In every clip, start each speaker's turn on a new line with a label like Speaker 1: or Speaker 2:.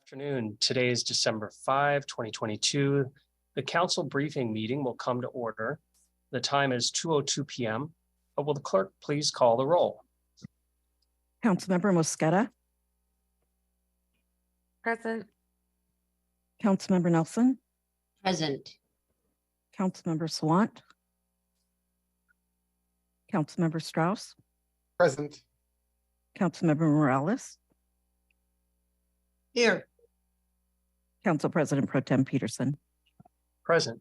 Speaker 1: Afternoon. Today is December 5, 2022. The council briefing meeting will come to order. The time is 2:02 p.m. Will the clerk please call the roll?
Speaker 2: Councilmember Mosqueda.
Speaker 3: Present.
Speaker 2: Councilmember Nelson.
Speaker 3: Present.
Speaker 2: Councilmember Sawant. Councilmember Strauss.
Speaker 4: Present.
Speaker 2: Councilmember Morales.
Speaker 4: Here.
Speaker 2: Council President Pro Tem Peterson.
Speaker 1: Present.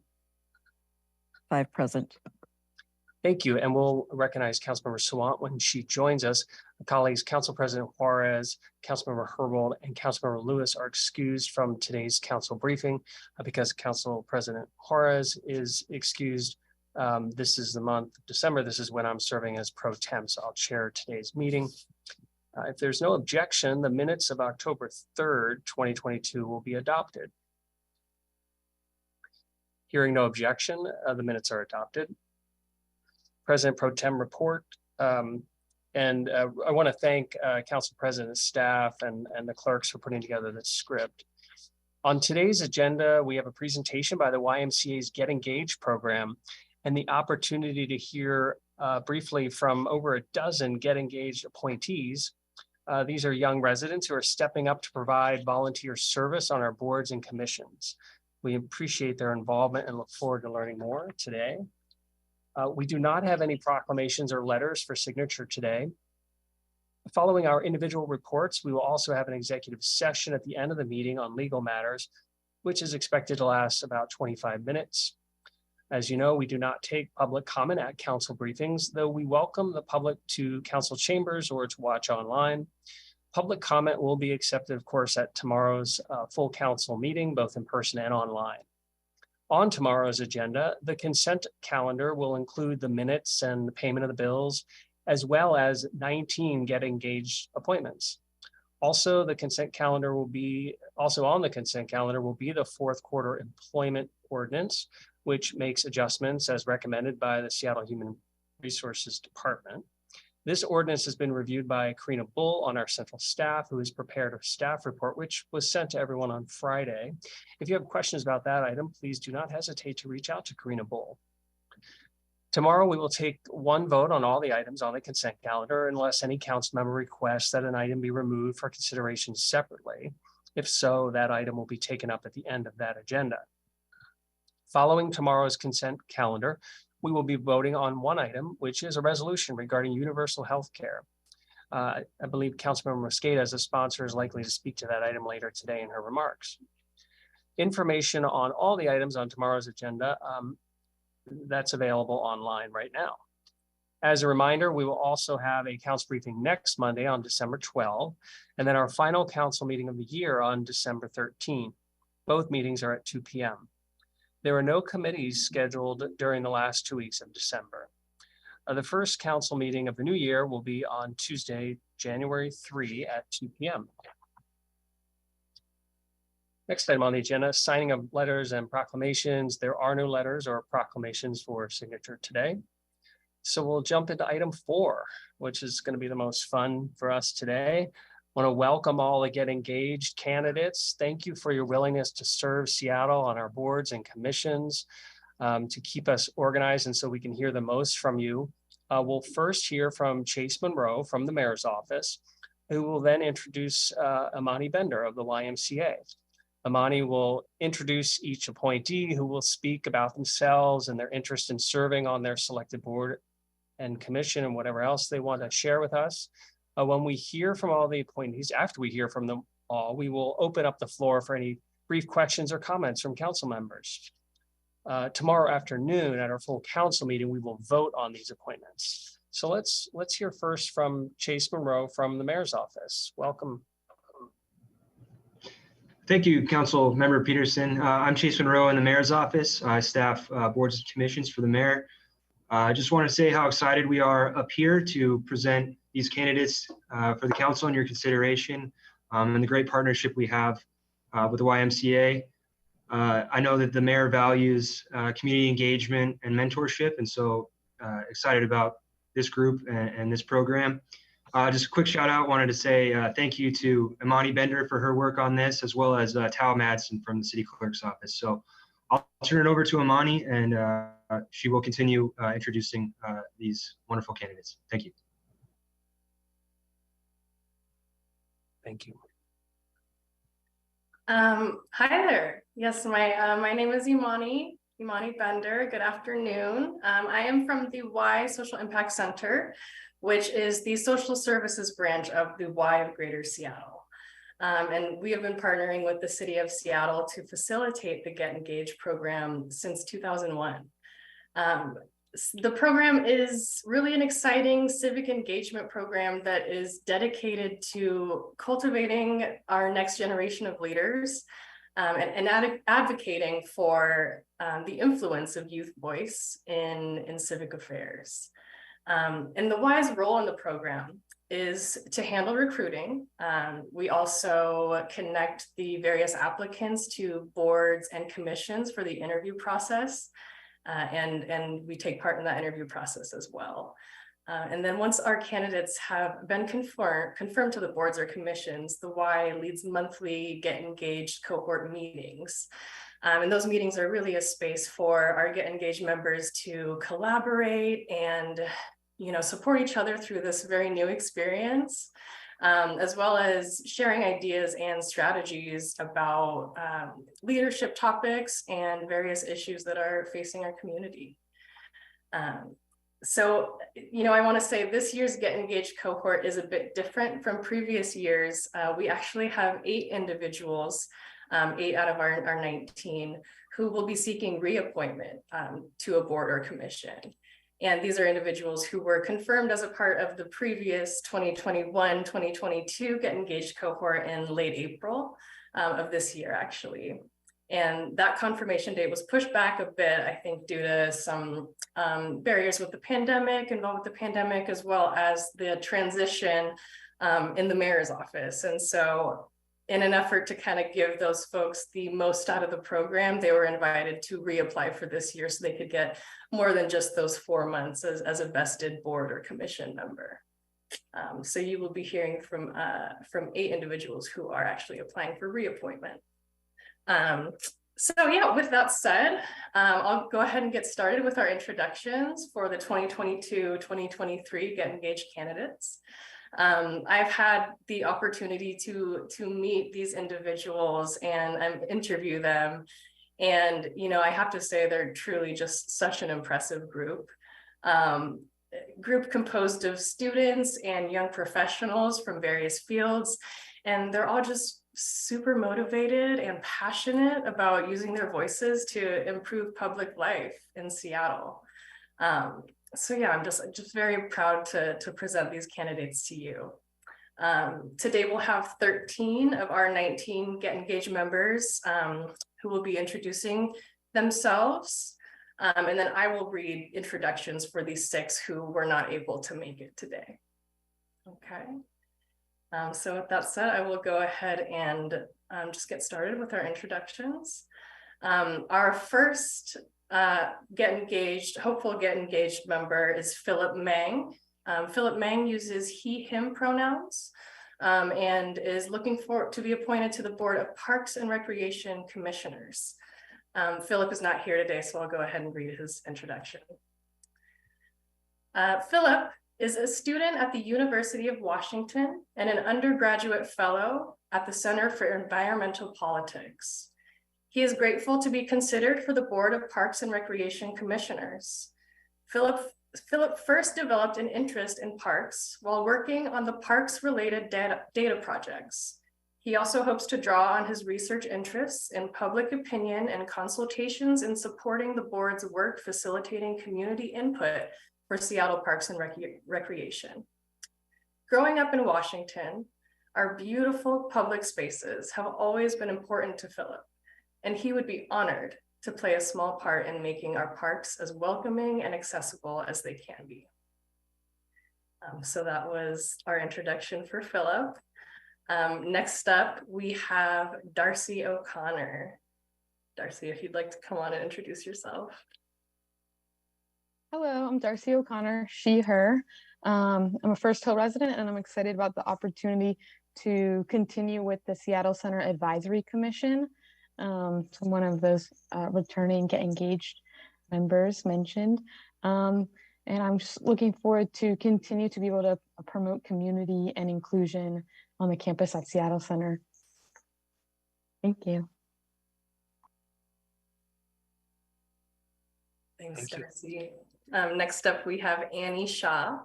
Speaker 2: 5 present.
Speaker 1: Thank you. And we'll recognize Councilmember Sawant when she joins us. Colleagues, Council President Juarez, Councilmember Herbold, and Councilmember Lewis are excused from today's council briefing because Council President Juarez is excused. This is the month of December. This is when I'm serving as pro tem, so I'll chair today's meeting. If there's no objection, the minutes of October 3rd, 2022 will be adopted. Hearing no objection, the minutes are adopted. President Pro Tem report. I want to thank Council President's staff and the clerks for putting together this script. On today's agenda, we have a presentation by the YMCA's Get Engaged program and the opportunity to hear briefly from over a dozen Get Engaged appointees. These are young residents who are stepping up to provide volunteer service on our boards and commissions. We appreciate their involvement and look forward to learning more today. We do not have any proclamations or letters for signature today. Following our individual reports, we will also have an executive session at the end of the meeting on legal matters, which is expected to last about 25 minutes. As you know, we do not take public comment at council briefings, though we welcome the public to council chambers or to watch online. Public comment will be accepted, of course, at tomorrow's full council meeting, both in person and online. On tomorrow's agenda, the consent calendar will include the minutes and the payment of the bills, as well as 19 Get Engaged appointments. Also, the consent calendar will be, on the consent calendar will be the fourth quarter employment ordinance, which makes adjustments as recommended by the Seattle Human Resources Department. This ordinance has been reviewed by Karina Bull on our central staff, who has prepared a staff report, which was sent to everyone on Friday. If you have questions about that item, please do not hesitate to reach out to Karina Bull. Tomorrow, we will take one vote on all the items on the consent calendar unless any council member requests that an item be removed for consideration separately. If so, that item will be taken up at the end of that agenda. Following tomorrow's consent calendar, we will be voting on one item, which is a resolution regarding universal health care. I believe Councilmember Mosqueda, as a sponsor, is likely to speak to that item later today in her remarks. Information on all the items on tomorrow's agenda, that's available online right now. As a reminder, we will also have a council briefing next Monday on December 12, and then our final council meeting of the year on December 13. Both meetings are at 2 p.m. There are no committees scheduled during the last 2 weeks of December. The first council meeting of the new year will be on Tuesday, January 3 at 2 p.m. Next item on the agenda, signing of letters and proclamations. There are no letters or proclamations for signature today. So we'll jump into item 4, which is going to be the most fun for us today. I want to welcome all the Get Engaged candidates. Thank you for your willingness to serve Seattle on our boards and commissions, to keep us organized and so we can hear the most from you. We'll first hear from Chase Monroe from the mayor's office, who will then introduce Amani Bender of the YMCA. Amani will introduce each appointee, who will speak about themselves and their interest in serving on their selected board and commission and whatever else they want to share with us. When we hear from all the appointees, after we hear from them all, we will open up the floor for any brief questions or comments from council members. Tomorrow afternoon at our full council meeting, we will vote on these appointments. So let's hear first from Chase Monroe from the mayor's office. Welcome.
Speaker 5: Thank you, Council Member Peterson. I'm Chase Monroe in the mayor's office. I staff boards and commissions for the mayor. I just want to say how excited we are up here to present these candidates for the council and your consideration, and the great partnership we have with the YMCA. I know that the mayor values community engagement and mentorship, and so excited about this group and this program. Just a quick shout out. Wanted to say thank you to Imani Bender for her work on this, as well as Tao Madsen from the City Clerk's office. So I'll turn it over to Imani, and she will continue introducing these wonderful candidates. Thank you.
Speaker 1: Thank you.
Speaker 3: Hi there. Yes, my name is Imani Bender. Good afternoon. I am from the Y Social Impact Center, which is the social services branch of the Y of Greater Seattle. And we have been partnering with the City of Seattle to facilitate the Get Engaged program since 2001. The program is really an exciting civic engagement program that is dedicated to cultivating our next generation of leaders and advocating for the influence of youth voice in civic affairs. And the Y's role in the program is to handle recruiting. We also connect the various applicants to boards and commissions for the interview process. And we take part in that interview process as well. And then once our candidates have been confirmed to the boards or commissions, the Y leads monthly Get Engaged cohort meetings. And those meetings are really a space for our Get Engaged members to collaborate and support each other through this very new experience, as well as sharing ideas and strategies about leadership topics and various issues that are facing our community. So, I want to say this year's Get Engaged cohort is a bit different from previous years. We actually have 8 individuals, 8 out of our 19, who will be seeking reappointment to a board or commission. And these are individuals who were confirmed as a part of the previous 2021-2022 Get Engaged cohort in late April of this year, actually. And that confirmation date was pushed back a bit, I think, due to some barriers with the pandemic, as well as the transition in the mayor's office. And so in an effort to kind of give those folks the most out of the program, they were invited to reapply for this year so they could get more than just those 4 months as a vested board or commission member. So you will be hearing from 8 individuals who are actually applying for reappointment. So yeah, with that said, I'll go ahead and get started with our introductions for the 2022-2023 Get Engaged candidates. I've had the opportunity to meet these individuals and interview them. And, I have to say they're truly just such an impressive group. Group composed of students and young professionals from various fields. And they're all just super motivated and passionate about using their voices to improve public life in Seattle. So yeah, I'm just very proud to present these candidates to you. Today we'll have 13 of our 19 Get Engaged members who will be introducing themselves. And then I will read introductions for these 6 who were not able to make it today. Okay. So with that said, I will go ahead and just get started with our introductions. Our first hopeful Get Engaged member is Philip Mang. Philip Mang uses he, him pronouns and is looking to be appointed to the Board of Parks and Recreation Commissioners. Philip is not here today, so I'll go ahead and read his introduction. Philip is a student at the University of Washington and an undergraduate fellow at the Center for Environmental Politics. He is grateful to be considered for the Board of Parks and Recreation Commissioners. Philip first developed an interest in parks while working on the parks-related data projects. He also hopes to draw on his research interests in public opinion and consultations in supporting the board's work facilitating community input for Seattle Parks and Recreation. Growing up in Washington, our beautiful public spaces have always been important to Philip, and he would be honored to play a small part in making our parks as welcoming and accessible as they can be. So that was our introduction for Philip. Next up, we have Darcy O'Connor. Darcy, if you'd like to come on and introduce yourself.
Speaker 4: Hello, I'm Darcy O'Connor, she, her. I'm a First Hill resident, and I'm excited about the opportunity to continue with the Seattle Center Advisory Commission. So one of those returning Get Engaged members mentioned. And I'm just looking forward to continue to be able to promote community and inclusion on the campus at Seattle Center. Thank you.
Speaker 3: Thanks,
Speaker 1: Thank you.
Speaker 3: Darcy. Next up, we have Annie Shaw.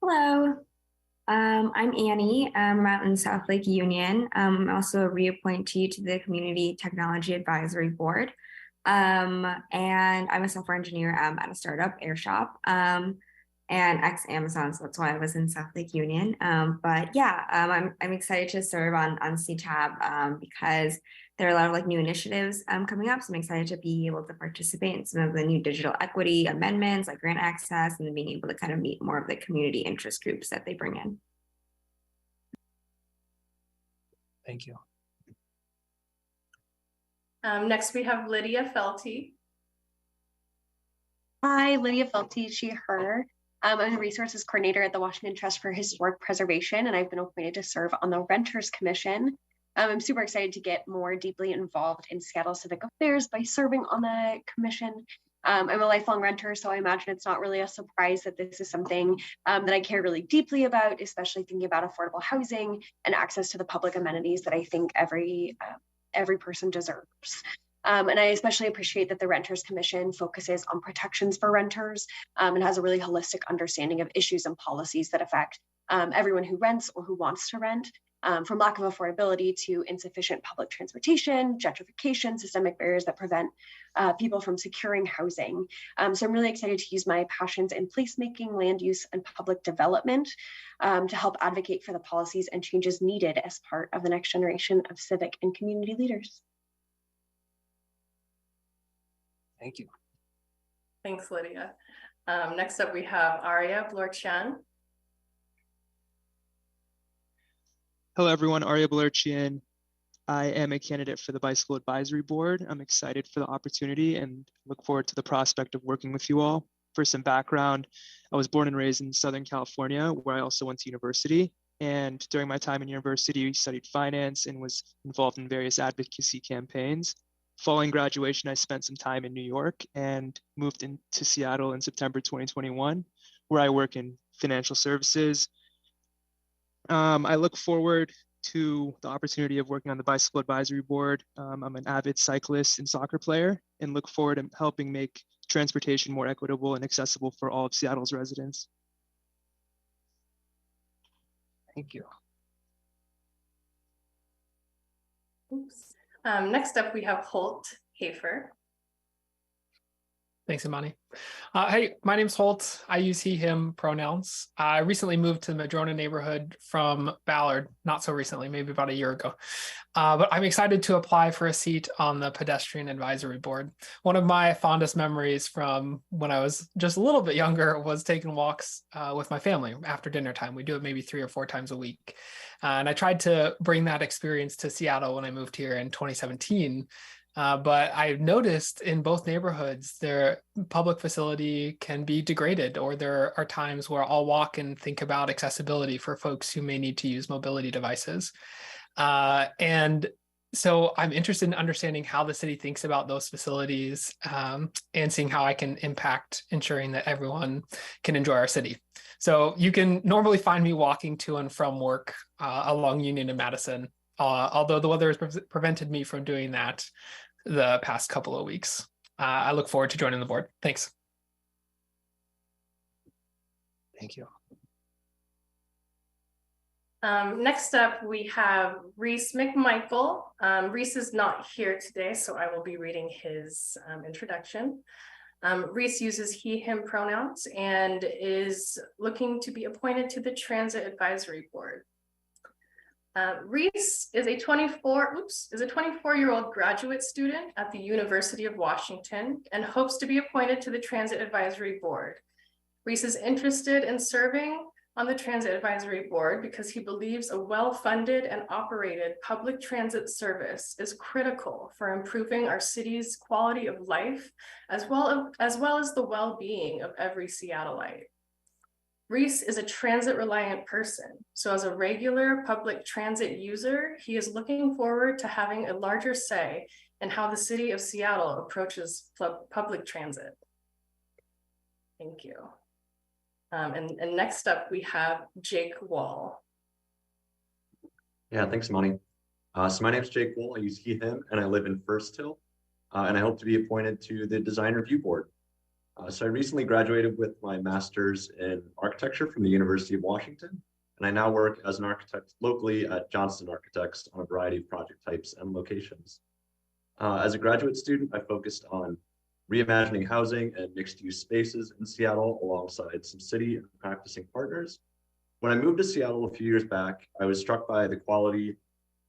Speaker 6: Hello, I'm Annie. I'm out in South Lake Union. I'm also a reappointee to the Community Technology Advisory Board. And I'm a software engineer at a startup, Airshop, and ex-Amazon, so that's why I was in South Lake Union. But yeah, I'm excited to serve on CTAB because there are a lot of like new initiatives coming up. So I'm excited to be able to participate in some of the new digital equity amendments like grant access, and then being able to kind of meet more of the community interest groups that they bring in.
Speaker 1: Thank you.
Speaker 3: Next, we have Lydia Felty.
Speaker 7: Hi, Lydia Felty, she, her. I'm a resources coordinator at the Washington Trust for Historic Preservation, and I've been appointed to serve on the Renters Commission. I'm super excited to get more deeply involved in Seattle civic affairs by serving on the commission. I'm a lifelong renter, so I imagine it's not really a surprise that this is something that I care really deeply about, especially thinking about affordable housing and access to the public amenities that I think every person deserves. And I especially appreciate that the Renters Commission focuses on protections for renters and has a really holistic understanding of issues and policies that affect everyone who rents or who wants to rent, from lack of affordability to insufficient public transportation, gentrification, systemic barriers that prevent people from securing housing. So I'm really excited to use my passions in placemaking, land use, and public development to help advocate for the policies and changes needed as part of the next generation of civic and community leaders.
Speaker 1: Thank you.
Speaker 3: Thanks, Lydia. Next up, we have Arya Blorchan.
Speaker 8: Hello, everyone. Arya Balerchian. I am a candidate for the Bicycle Advisory Board. I'm excited for the opportunity and look forward to the prospect of working with you all. For some background, I was born and raised in Southern California, where I also went to university. And during my time in university, I studied finance and was involved in various advocacy campaigns. Following graduation, I spent some time in New York and moved into Seattle in September 2021, where I work in financial services. I look forward to the opportunity of working on the Bicycle Advisory Board. I'm an avid cyclist and soccer player and look forward to helping make transportation more equitable and accessible for all of Seattle's residents.
Speaker 1: Thank you.
Speaker 3: Oops. Next up, we have Holt Hafer.
Speaker 9: Thanks, Imani. Hey, my name's Holt. I use he, him pronouns. I recently moved to the Madrona neighborhood from Ballard, not so recently, maybe about a year ago. But I'm excited to apply for a seat on the Pedestrian Advisory Board. One of my fondest memories from when I was just a little bit younger was taking walks with my family after dinner time. We do it maybe 3 or 4 times a week. And I tried to bring that experience to Seattle when I moved here in 2017. But I've noticed in both neighborhoods, their public facility can be degraded, or there are times where I'll walk and think about accessibility for folks who may need to use mobility devices. And so I'm interested in understanding how the city thinks about those facilities and seeing how I can impact ensuring that everyone can enjoy our city. So you can normally find me walking to and from work along Union and Madison, although the weather has prevented me from doing that the past couple of weeks. I look forward to joining the board. Thanks.
Speaker 1: Thank you.
Speaker 3: Next up, we have Reese McMichael. Reese is not here today, so I will be reading his introduction. Reese uses he, him pronouns and is looking to be appointed to the Transit Advisory Board. Reese is a 24-year-old graduate student at the University of Washington and hopes to be appointed to the Transit Advisory Board. Reese is interested in serving on the Transit Advisory Board because he believes a well-funded and operated public transit service is critical for improving our city's quality of life, as well as the well-being of every Seattleite. Reese is a transit-reliant person, so as a regular public transit user, he is looking forward to having a larger say in how the city of Seattle approaches public transit. Thank you. And next up, we have Jake Wall.
Speaker 10: Yeah, thanks, Monty. So my name is Jake Wall. I use he, him, and I live in First Hill. And I hope to be appointed to the Design Review Board. So I recently graduated with my master's in architecture from the University of Washington. And I now work as an architect locally at Johnston Architects on a variety of project types and locations. As a graduate student, I focused on reimagining housing and mixed-use spaces in Seattle alongside some city and practicing partners. When I moved to Seattle a few years back, I was struck by the quality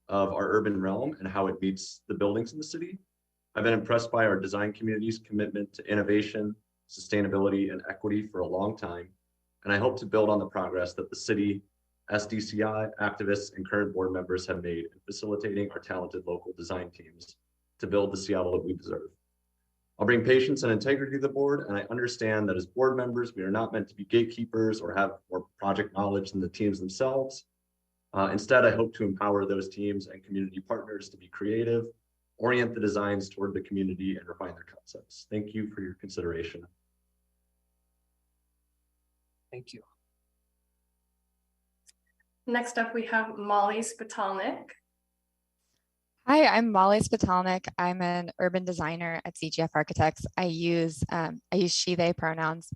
Speaker 10: of our urban realm and how it meets the buildings in the city. I've been impressed by our design community's commitment to innovation, sustainability, and equity for a long time. And I hope to build on the progress that the city, SDCI, activists, and current board members have made in facilitating our talented local design teams to build the Seattle that we deserve. I'll bring patience and integrity to the board, and I understand that as board members, we are not meant to be gatekeepers or have more project knowledge than the teams themselves. Instead, I hope to empower those teams and community partners to be creative, orient the designs toward the community, and refine their concepts. Thank you for your consideration.
Speaker 1: Thank you.
Speaker 3: Next up, we have Molly Spitalnik.
Speaker 11: Hi, I'm Molly Spitalnik. I'm an urban designer at CGF Architects. I use she, they pronouns,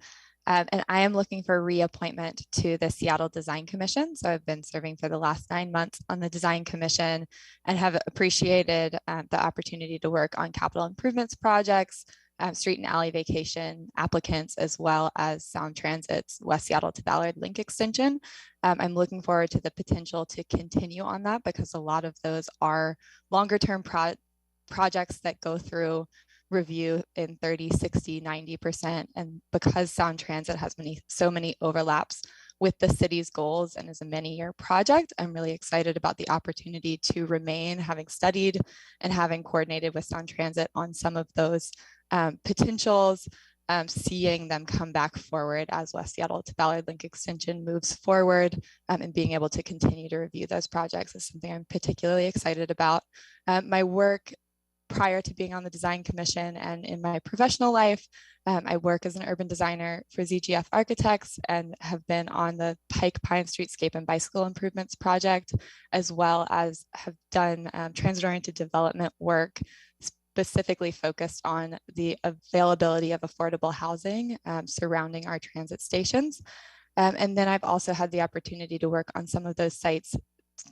Speaker 11: and I am looking for reappointment to the Seattle Design Commission. So I've been serving for the last 9 months on the Design Commission and have appreciated the opportunity to work on capital improvements projects, street and alley vacation applicants, as well as Sound Transit's West Seattle to Ballard link extension. I'm looking forward to the potential to continue on that because a lot of those are longer term projects that go through review in 30, 60, 90%. And because Sound Transit has so many overlaps with the city's goals and is a many-year project, I'm really excited about the opportunity to remain, having studied and having coordinated with Sound Transit on some of those potentials, seeing them come back forward as West Seattle to Ballard link extension moves forward, and being able to continue to review those projects is something I'm particularly excited about. My work prior to being on the Design Commission and in my professional life, I work as an urban designer for ZGF Architects and have been on the Pike Pine Streetscape and Bicycle Improvements project, as well as have done transit-oriented development work specifically focused on the availability of affordable housing surrounding our transit stations. And then I've also had the opportunity to work on some of those sites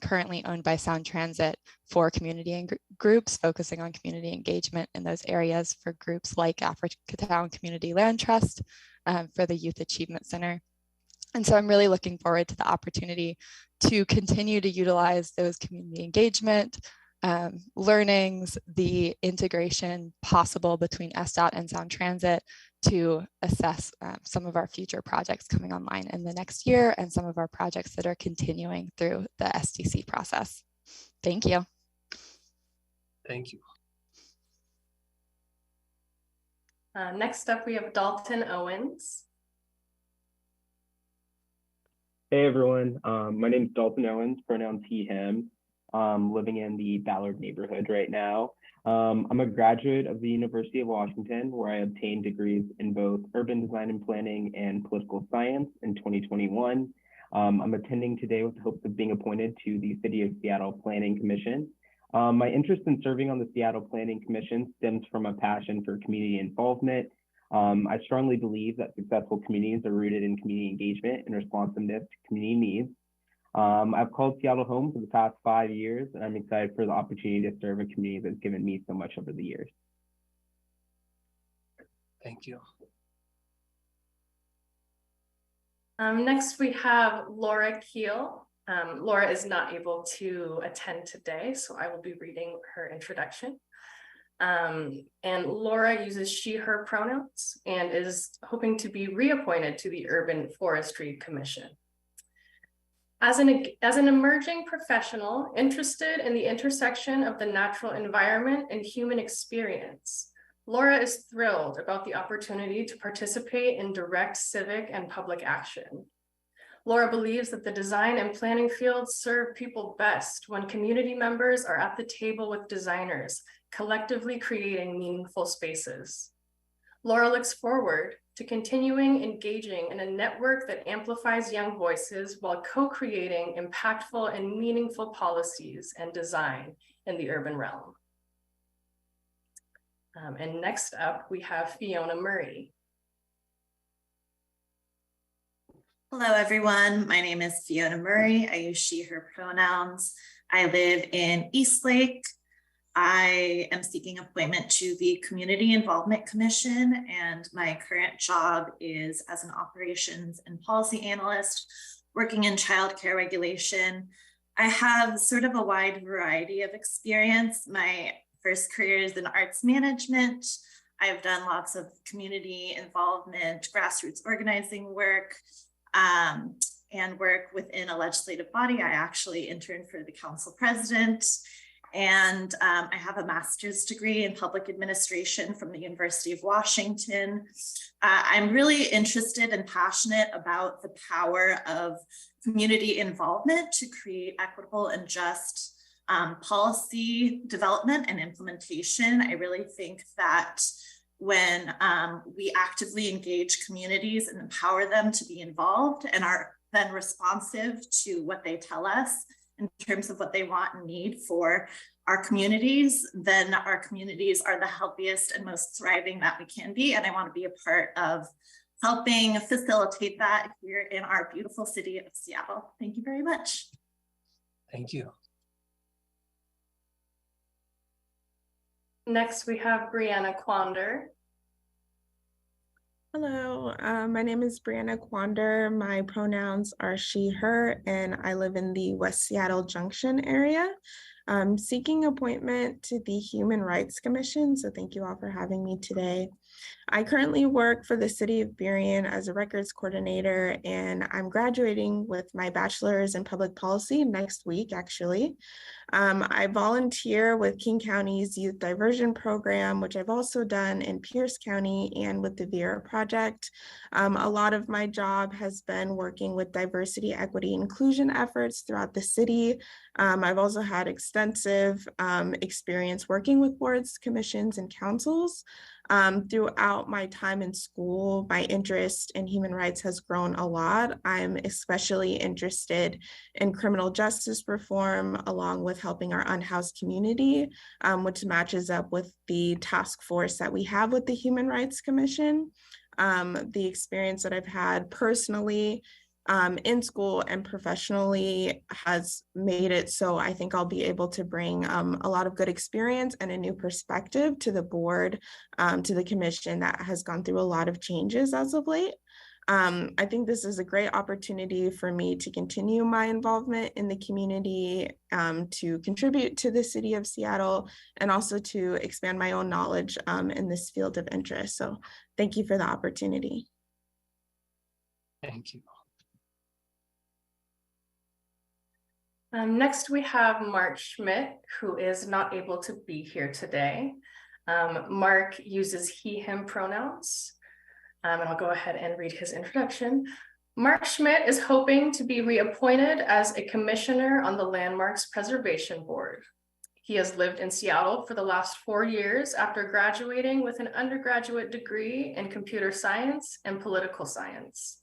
Speaker 11: currently owned by Sound Transit for community groups, focusing on community engagement in those areas for groups like Africatown Community Land Trust, for the Youth Achievement Center. And so I'm really looking forward to the opportunity to continue to utilize those community engagement learnings, the integration possible between SDOT and Sound Transit to assess some of our future projects coming online in the next year and some of our projects that are continuing through the SDC process. Thank you.
Speaker 1: Thank you.
Speaker 3: Next up, we have Dalton Owens.
Speaker 12: Hey everyone, my name is Dalton Owens, pronouns he, him. Living in the Ballard neighborhood right now. I'm a graduate of the University of Washington, where I obtained degrees in both urban design and planning and political science in 2021. I'm attending today with the hopes of being appointed to the City of Seattle Planning Commission. My interest in serving on the Seattle Planning Commission stems from a passion for community involvement. I strongly believe that successful communities are rooted in community engagement and responsiveness to community needs. I've called Seattle home for the past 5 years, and I'm excited for the opportunity to serve a community that's given me so much over the years.
Speaker 1: Thank you.
Speaker 3: Next, we have Laura Keel. Laura is not able to attend today, so I will be reading her introduction. And Laura uses she, her pronouns and is hoping to be reappointed to the Urban Forestry Commission. As an emerging professional interested in the intersection of the natural environment and human experience, Laura is thrilled about the opportunity to participate in direct civic and public action. Laura believes that the design and planning fields serve people best when community members are at the table with designers, collectively creating meaningful spaces. Laura looks forward to continuing engaging in a network that amplifies young voices while co-creating impactful and meaningful policies and design in the urban realm. And next up, we have Fiona Murray.
Speaker 13: Hello, everyone. My name is Fiona Murray. I use she, her pronouns. I live in Eastlake. I am seeking appointment to the Community Involvement Commission, and my current job is as an operations and policy analyst working in childcare regulation. I have sort of a wide variety of experience. My first career is in arts management. I've done lots of community involvement, grassroots organizing work, and work within a legislative body. I actually interned for the council president. And I have a master's degree in public administration from the University of Washington. I'm really interested and passionate about the power of community involvement to create equitable and just policy development and implementation. I really think that when we actively engage communities and empower them to be involved and are then responsive to what they tell us in terms of what they want and need for our communities, then our communities are the healthiest and most thriving that we can be. And I want to be a part of helping facilitate that here in our beautiful city of Seattle. Thank you very much.
Speaker 1: Thank you.
Speaker 3: Next, we have Brianna Quander.
Speaker 14: Hello, my name is Brianna Quander. My pronouns are she, her, and I live in the West Seattle Junction area. I'm seeking appointment to the Human Rights Commission, so thank you all for having me today. I currently work for the City of Burien as a records coordinator, and I'm graduating with my bachelor's in public policy next week, actually. I volunteer with King County's Youth Diversion Program, which I've also done in Pierce County and with the Vera Project. A lot of my job has been working with diversity, equity, inclusion efforts throughout the city. I've also had extensive experience working with boards, commissions, and councils. Throughout my time in school, my interest in human rights has grown a lot. I'm especially interested in criminal justice reform, along with helping our unhoused community, which matches up with the task force that we have with the Human Rights Commission. The experience that I've had personally in school and professionally has made it so I think I'll be able to bring a lot of good experience and a new perspective to the board, to the commission that has gone through a lot of changes as of late. I think this is a great opportunity for me to continue my involvement in the community, to contribute to the city of Seattle, and also to expand my own knowledge in this field of interest. So thank you for the opportunity.
Speaker 1: Thank you.
Speaker 3: Next, we have Mark Schmidt, who is not able to be here today. Mark uses he, him pronouns. And I'll go ahead and read his introduction. Mark Schmidt is hoping to be reappointed as a commissioner on the Landmarks Preservation Board. He has lived in Seattle for the last 4 years after graduating with an undergraduate degree in computer science and political science.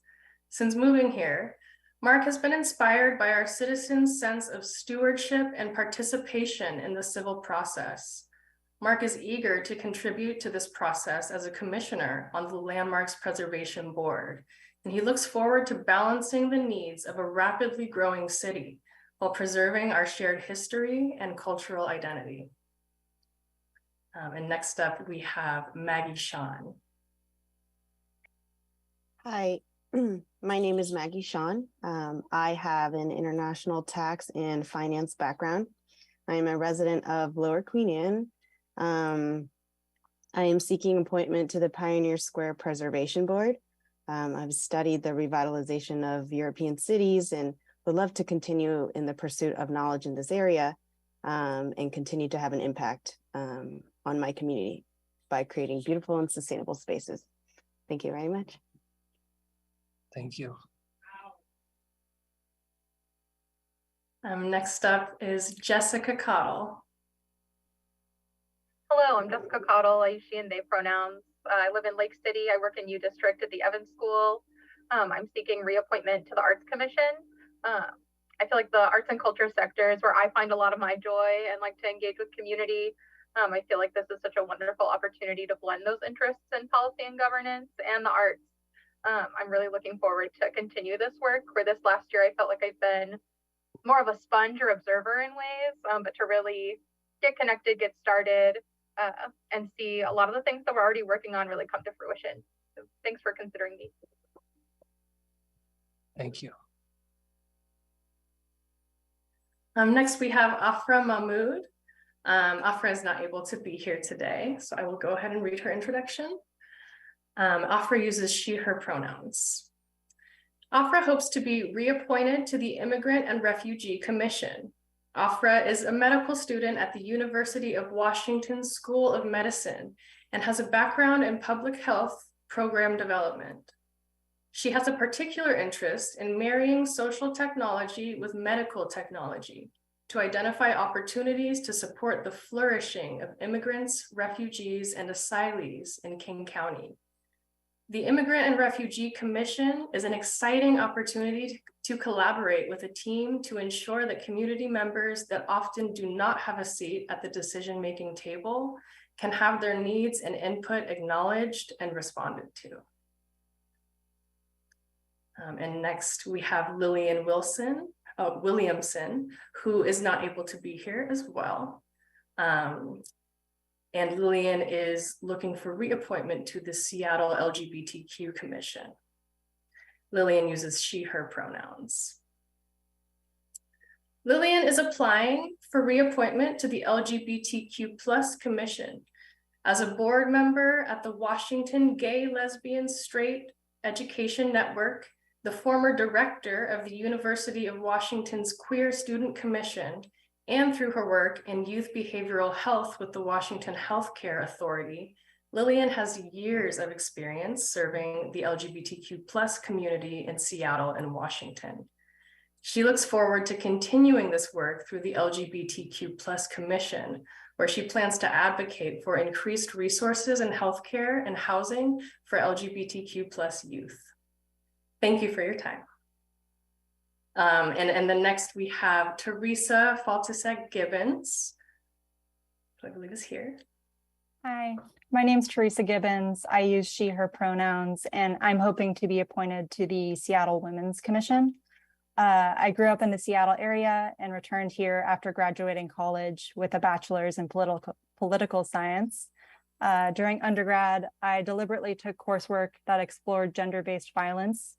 Speaker 3: Since moving here, Mark has been inspired by our citizens' sense of stewardship and participation in the civil process. Mark is eager to contribute to this process as a commissioner on the Landmarks Preservation Board, and he looks forward to balancing the needs of a rapidly growing city while preserving our shared history and cultural identity. And next up, we have Maggie Sean.
Speaker 15: Hi, my name is Maggie Sean. I have an international tax and finance background. I am a resident of Lower Queen Anne. I am seeking appointment to the Pioneer Square Preservation Board. I've studied the revitalization of European cities and would love to continue in the pursuit of knowledge in this area and continue to have an impact on my community by creating beautiful and sustainable spaces. Thank you very much.
Speaker 1: Thank you.
Speaker 3: Next up is Jessica Cottle.
Speaker 16: Hello, I'm Jessica Cottle. I use she and they pronouns. I live in Lake City. I work in U District at the Evans School. I'm seeking reappointment to the Arts Commission. I feel like the arts and culture sector is where I find a lot of my joy and like to engage with community. I feel like this is such a wonderful opportunity to blend those interests in policy and governance and the arts. I'm really looking forward to continue this work. For this last year, I felt like I've been more of a sponge or observer in ways, but to really get connected, get started, and see a lot of the things that we're already working on really come to fruition. So thanks for considering me.
Speaker 1: Thank you.
Speaker 3: Next, we have Afra Mahmood. Afra is not able to be here today, so I will go ahead and read her introduction. Afra uses she, her pronouns. Afra hopes to be reappointed to the Immigrant and Refugee Commission. Afra is a medical student at the University of Washington School of Medicine and has a background in public health program development. She has a particular interest in marrying social technology with medical technology to identify opportunities to support the flourishing of immigrants, refugees, and asylees in King County. The Immigrant and Refugee Commission is an exciting opportunity to collaborate with a team to ensure that community members that often do not have a seat at the decision-making table can have their needs and input acknowledged and responded to. And next we have Lillian Williamson, who is not able to be here as well. And Lillian is looking for reappointment to the Seattle LGBTQ Commission. Lillian uses she, her pronouns. Lillian is applying for reappointment to the LGBTQ+ Commission as a board member at the Washington Gay, Lesbian, Straight Education Network, the former director of the University of Washington's Queer Student Commission, and through her work in youth behavioral health with the Washington Healthcare Authority, Lillian has years of experience serving the LGBTQ+ community in Seattle and Washington. She looks forward to continuing this work through the LGBTQ+ Commission, where she plans to advocate for increased resources in healthcare and housing for LGBTQ+ youth. Thank you for your time. And then next we have Teresa Faltisek Gibbons, who I believe is here.
Speaker 17: Hi, my name's Teresa Gibbons. I use she, her pronouns, and I'm hoping to be appointed to the Seattle Women's Commission. I grew up in the Seattle area and returned here after graduating college with a bachelor's in political science. During undergrad, I deliberately took coursework that explored gender-based violence,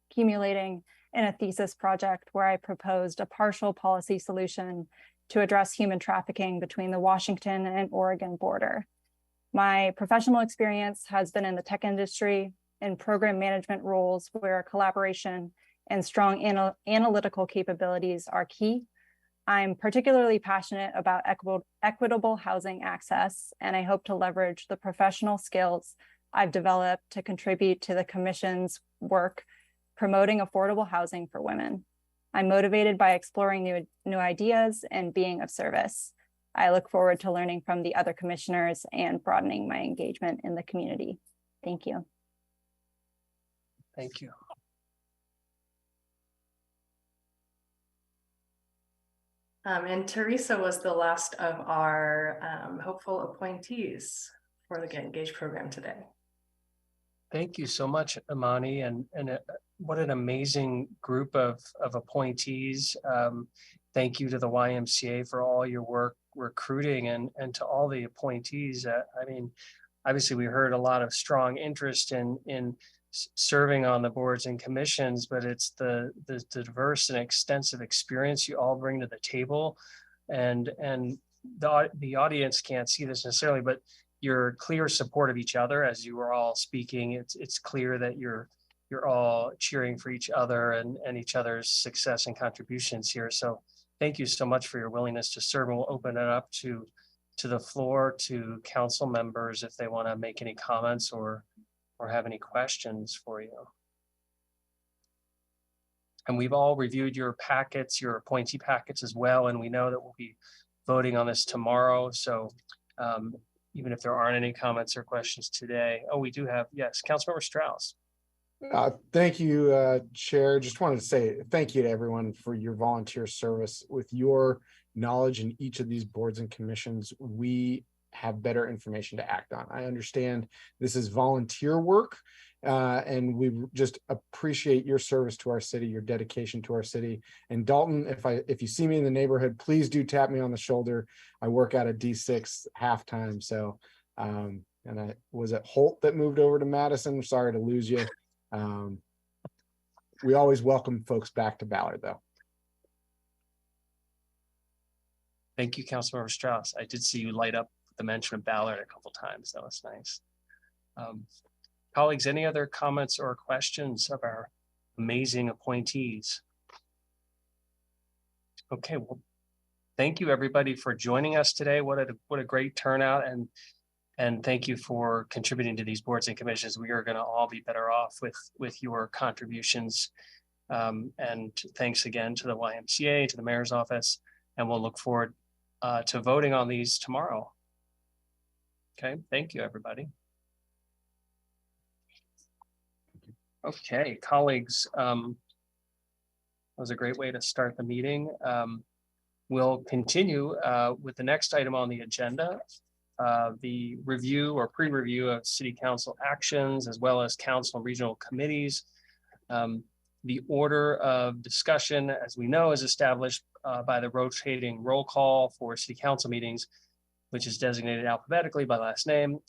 Speaker 17: accumulating in a thesis project where I proposed a partial policy solution to address human trafficking between the Washington and Oregon border. My professional experience has been in the tech industry in program management roles where collaboration and strong analytical capabilities are key. I'm particularly passionate about equitable housing access, and I hope to leverage the professional skills I've developed to contribute to the Commission's work promoting affordable housing for women. I'm motivated by exploring new ideas and being of service. I look forward to learning from the other commissioners and broadening my engagement in the community. Thank you.
Speaker 1: Thank you.
Speaker 3: And Teresa was the last of our hopeful appointees for the Get Engaged program today.
Speaker 1: Thank you so much, Imani, and what an amazing group of appointees. Thank you to the YMCA for all your work recruiting and to all the appointees. I mean, obviously we heard a lot of strong interest in serving on the boards and commissions, but it's the diverse and extensive experience you all bring to the table. And the audience can't see this necessarily, but your clear support of each other as you were all speaking. It's clear that you're you're all cheering for each other and each other's success and contributions here. So thank you so much for your willingness to serve, and we'll open it up to the floor to council members if they want to make any comments or have any questions for you. And we've all reviewed your packets, your appointee packets as well, and we know that we'll be voting on this tomorrow. So even if there aren't any comments or questions today, oh, we do have, yes, Councilmember Strauss.
Speaker 18: Thank you, Chair. Just wanted to say thank you to everyone for your volunteer service. With your knowledge in each of these boards and commissions, we have better information to act on. I understand this is volunteer work, and we just appreciate your service to our city, your dedication to our city. And Dalton, if you see me in the neighborhood, please do tap me on the shoulder. I work out at D6 halftime, so and I was at Holt that moved over to Madison. Sorry to lose you. We always welcome folks back to Ballard, though.
Speaker 1: Thank you, Councilmember Strauss. I did see you light up the mention of Ballard a couple times. That was nice. Colleagues, any other comments or questions of our amazing appointees? Okay, well, thank you everybody for joining us today. What a great turnout, and thank you for contributing to these boards and commissions. We are going to all be better off with your contributions. And thanks again to the YMCA, to the mayor's office, and we'll look forward to voting on these tomorrow. Okay, thank you, everybody. Okay, colleagues, that was a great way to start the meeting. We'll continue with the next item on the agenda, the review or pre-review of city council actions, as well as council and regional committees. The order of discussion, as we know, is established by the rotating roll call for city council meetings, which is designated alphabetically by last name,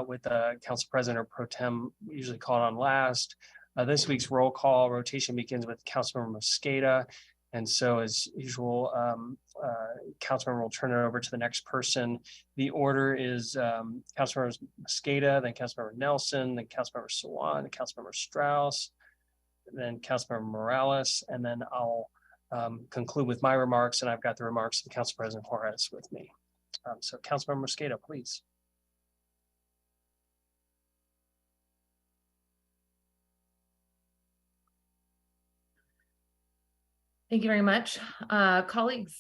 Speaker 1: with the council president or pro tem usually called on last. This week's roll call rotation begins with Councilmember Mosqueda. And so as usual, Councilmember will turn it over to the next person. The order is Councilmember Mosqueda, then Councilmember Nelson, then Councilmember Swan, then Councilmember Strauss, then Councilmember Morales, and then I'll conclude with my remarks, and I've got the remarks of Council President Juarez with me. So Councilmember Mosqueda, please.
Speaker 19: Thank you very much. Colleagues,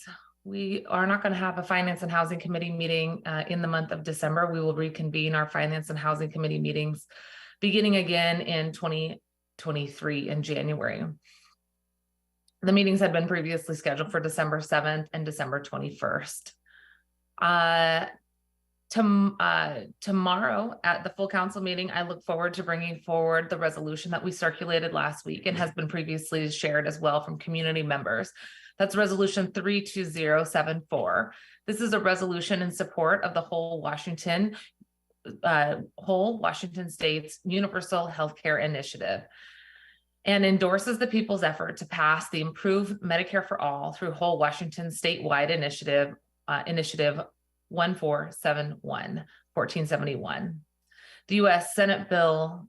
Speaker 19: we are not going to have a Finance and Housing Committee meeting in the month of December. We will reconvene our Finance and Housing Committee meetings beginning again in 2023 in January. The meetings had been previously scheduled for December 7th and December 21st. Tomorrow at the full council meeting, I look forward to bringing forward the resolution that we circulated last week and has been previously shared as well from community members. That's resolution 32074. This is a resolution in support of the whole Washington State's Universal Healthcare Initiative, and endorses the people's effort to pass the Improved Medicare for All through whole Washington statewide initiative 1471. The U.S. Senate Bill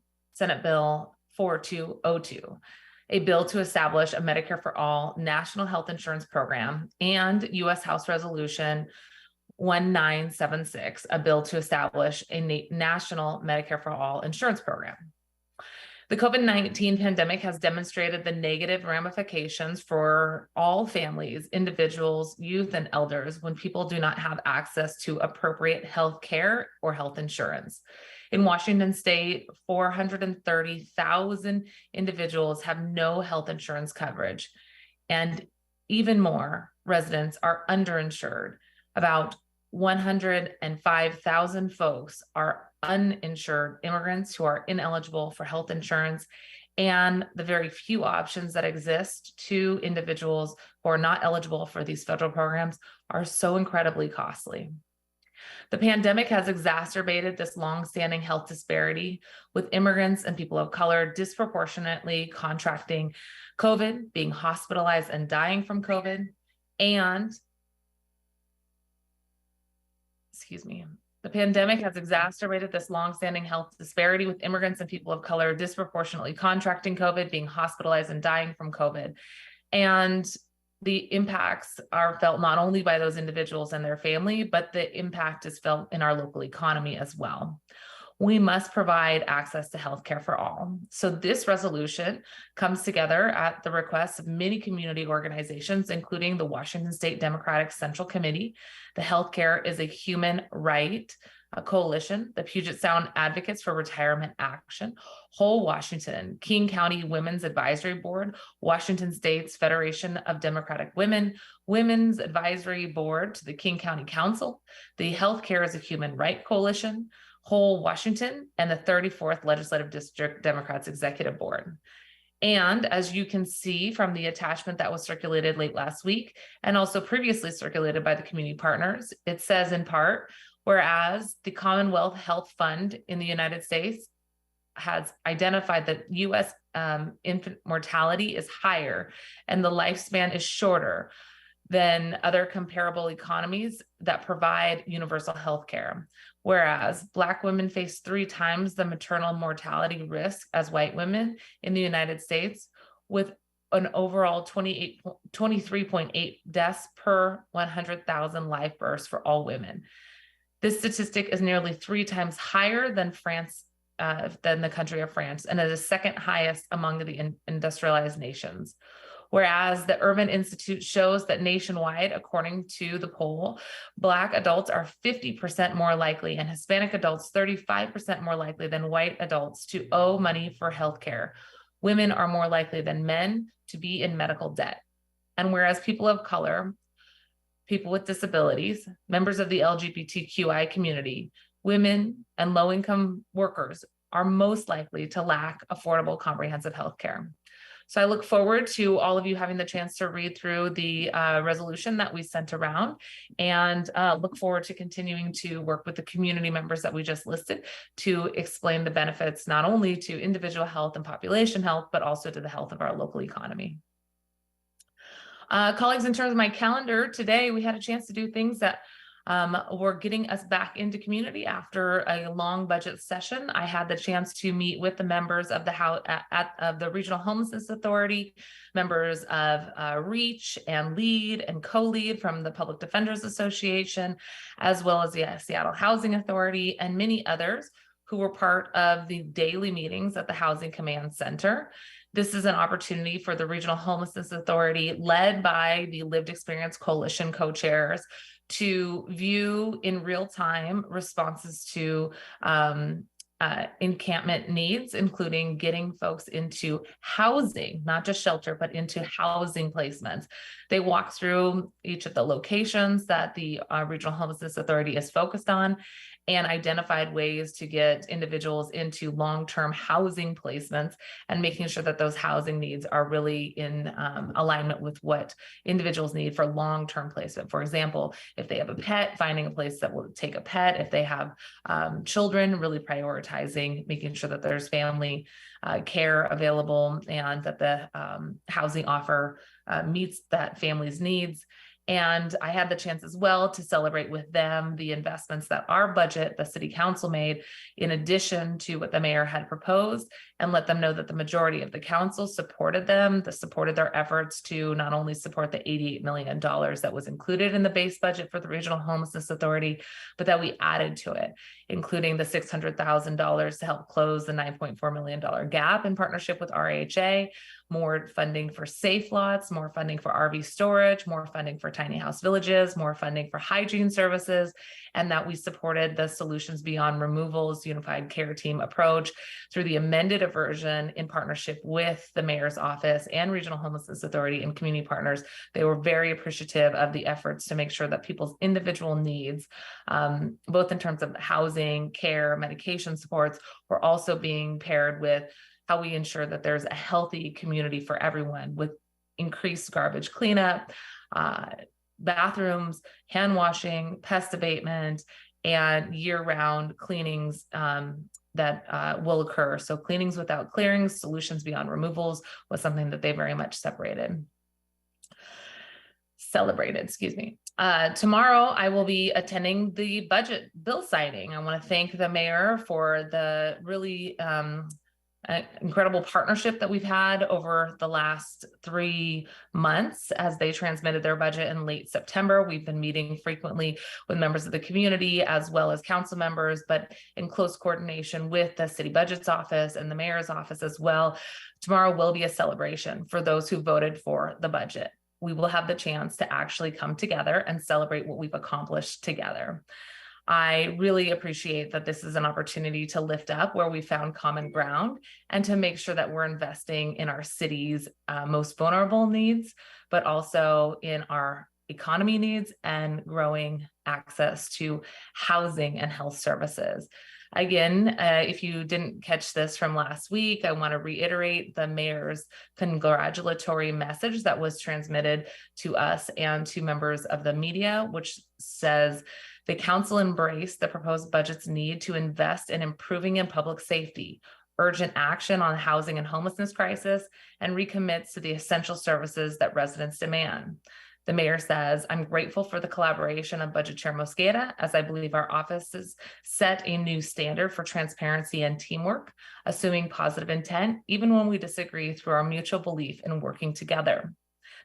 Speaker 19: 4202, a bill to establish a Medicare for All national health insurance program, and U.S. House Resolution 1976, a bill to establish a national Medicare for All insurance program. The COVID-19 pandemic has demonstrated the negative ramifications for all families, individuals, youth, and elders when people do not have access to appropriate health care or health insurance. In Washington State, 430,000 individuals have no health insurance coverage, and even more residents are underinsured. About 105,000 folks are uninsured immigrants who are ineligible for health insurance, and the very few options that exist to individuals who are not eligible for these federal programs are so incredibly costly. The pandemic has exacerbated this long-standing health disparity, with immigrants and people of color disproportionately contracting COVID, being hospitalized and dying from COVID, and The pandemic has exacerbated this longstanding health disparity, with immigrants and people of color disproportionately contracting COVID, being hospitalized and dying from COVID. And the impacts are felt not only by those individuals and their family, but the impact is felt in our local economy as well. We must provide access to healthcare for all. So this resolution comes together at the request of many community organizations, including the Washington State Democratic Central Committee, the Healthcare is a Human Right Coalition, the Puget Sound Advocates for Retirement Action, Whole Washington, King County Women's Advisory Board, Washington State's Federation of Democratic Women, Women's Advisory Board to the King County Council, the Healthcare is a Human Right Coalition, Whole Washington, and the 34th Legislative District Democrats Executive Board. And as you can see from the attachment that was circulated late last week, and also previously circulated by the community partners, it says in part, whereas the Commonwealth Health Fund in the United States has identified that U.S. infant mortality is higher and the lifespan is shorter than other comparable economies that provide universal health care. Whereas Black women face 3 times the maternal mortality risk as white women in the United States, with an overall 23.8 deaths per 100,000 live births for all women. This statistic is nearly 3 times higher than France, than the country of France, and is the second highest among the industrialized nations. Whereas the Urban Institute shows that nationwide, according to the poll, Black adults are 50% more likely and Hispanic adults 35% more likely than white adults to owe money for healthcare. Women are more likely than men to be in medical debt. And whereas people of color, people with disabilities, members of the LGBTQI community, women, and low-income workers are most likely to lack affordable comprehensive healthcare. So I look forward to all of you having the chance to read through the resolution that we sent around, and look forward to continuing to work with the community members that we just listed to explain the benefits not only to individual health and population health, but also to the health of our local economy. Colleagues, in terms of my calendar, today we had a chance to do things that were getting us back into community after a long budget session. I had the chance to meet with the members of the Regional Homelessness Authority, members of REACH and LEAD and co-lead from the Public Defenders Association, as well as the Seattle Housing Authority and many others who were part of the daily meetings at the Housing Command Center. This is an opportunity for the Regional Homelessness Authority, led by the Lived Experience Coalition co-chairs, to view in real time responses to encampment needs, including getting folks into housing, not just shelter, but into housing placements. They walk through each of the locations that the Regional Homelessness Authority is focused on and identified ways to get individuals into long-term housing placements and making sure that those housing needs are really in alignment with what individuals need for long-term placement. For example, if they have a pet, finding a place that will take a pet. If they have children, really prioritizing making sure that there's family care available and that the housing offer meets that family's needs. And I had the chance as well to celebrate with them the investments that our budget, the city council, made in addition to what the mayor had proposed, and let them know that the majority of the council supported them, supported their efforts to not only support the $88 million that was included in the base budget for the Regional Homelessness Authority, but that we added to it, including the $600,000 to help close the $9.4 million gap in partnership with RHA, more funding for safe lots, more funding for RV storage, more funding for tiny house villages, more funding for hygiene services, and that we supported the Solutions Beyond Removals Unified Care Team approach through the amended version in partnership with the mayor's office and Regional Homelessness Authority and community partners. They were very appreciative of the efforts to make sure that people's individual needs, both in terms of housing, care, medication supports, were also being paired with how we ensure that there's a healthy community for everyone with increased garbage cleanup, bathrooms, hand washing, pest abatement, and year-round cleanings that will occur. So cleanings without clearings, Solutions Beyond Removals was something that they very much separated. celebrated, excuse me. Tomorrow, I will be attending the budget bill signing. I want to thank the mayor for the really incredible partnership that we've had over the last 3 months as they transmitted their budget in late September. We've been meeting frequently with members of the community as well as council members, but in close coordination with the city budget's office and the mayor's office as well. Tomorrow will be a celebration for those who voted for the budget. We will have the chance to actually come together and celebrate what we've accomplished together. I really appreciate that this is an opportunity to lift up where we found common ground and to make sure that we're investing in our city's most vulnerable needs, but also in our economy needs and growing access to housing and health services. Again, if you didn't catch this from last week, I want to reiterate the mayor's congratulatory message that was transmitted to us and to members of the media, which says, the council embraced the proposed budget's need to invest in improving in public safety, urgent action on housing and homelessness crisis, and recommits to the essential services that residents demand. The mayor says, I'm grateful for the collaboration of Budget Chair Mosqueda, as I believe our offices set a new standard for transparency and teamwork, assuming positive intent, even when we disagree, through our mutual belief in working together.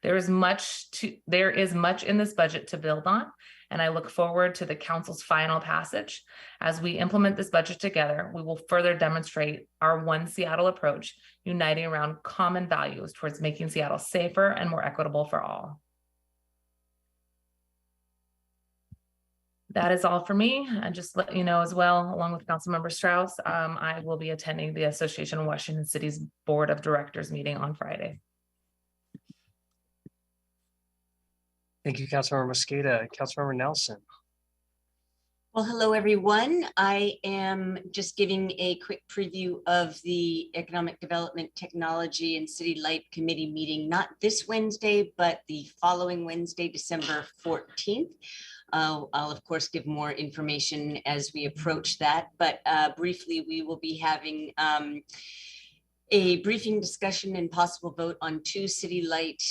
Speaker 19: There is much in this budget to build on, and I look forward to the council's final passage. As we implement this budget together, we will further demonstrate our One Seattle approach, uniting around common values towards making Seattle safer and more equitable for all. That is all for me. And just let you know as well, along with Councilmember Strauss, I will be attending the Association of Washington City's Board of Directors meeting on Friday.
Speaker 1: Thank you, Councilmember Mosqueda. Councilmember Nelson.
Speaker 20: Well, hello, everyone. I am just giving a quick preview of the Economic Development, Technology, and City Light Committee meeting, not this Wednesday, but the following Wednesday, December 14th. I'll of course give more information as we approach that, but briefly, we will be having a briefing discussion and possible vote on 2 city light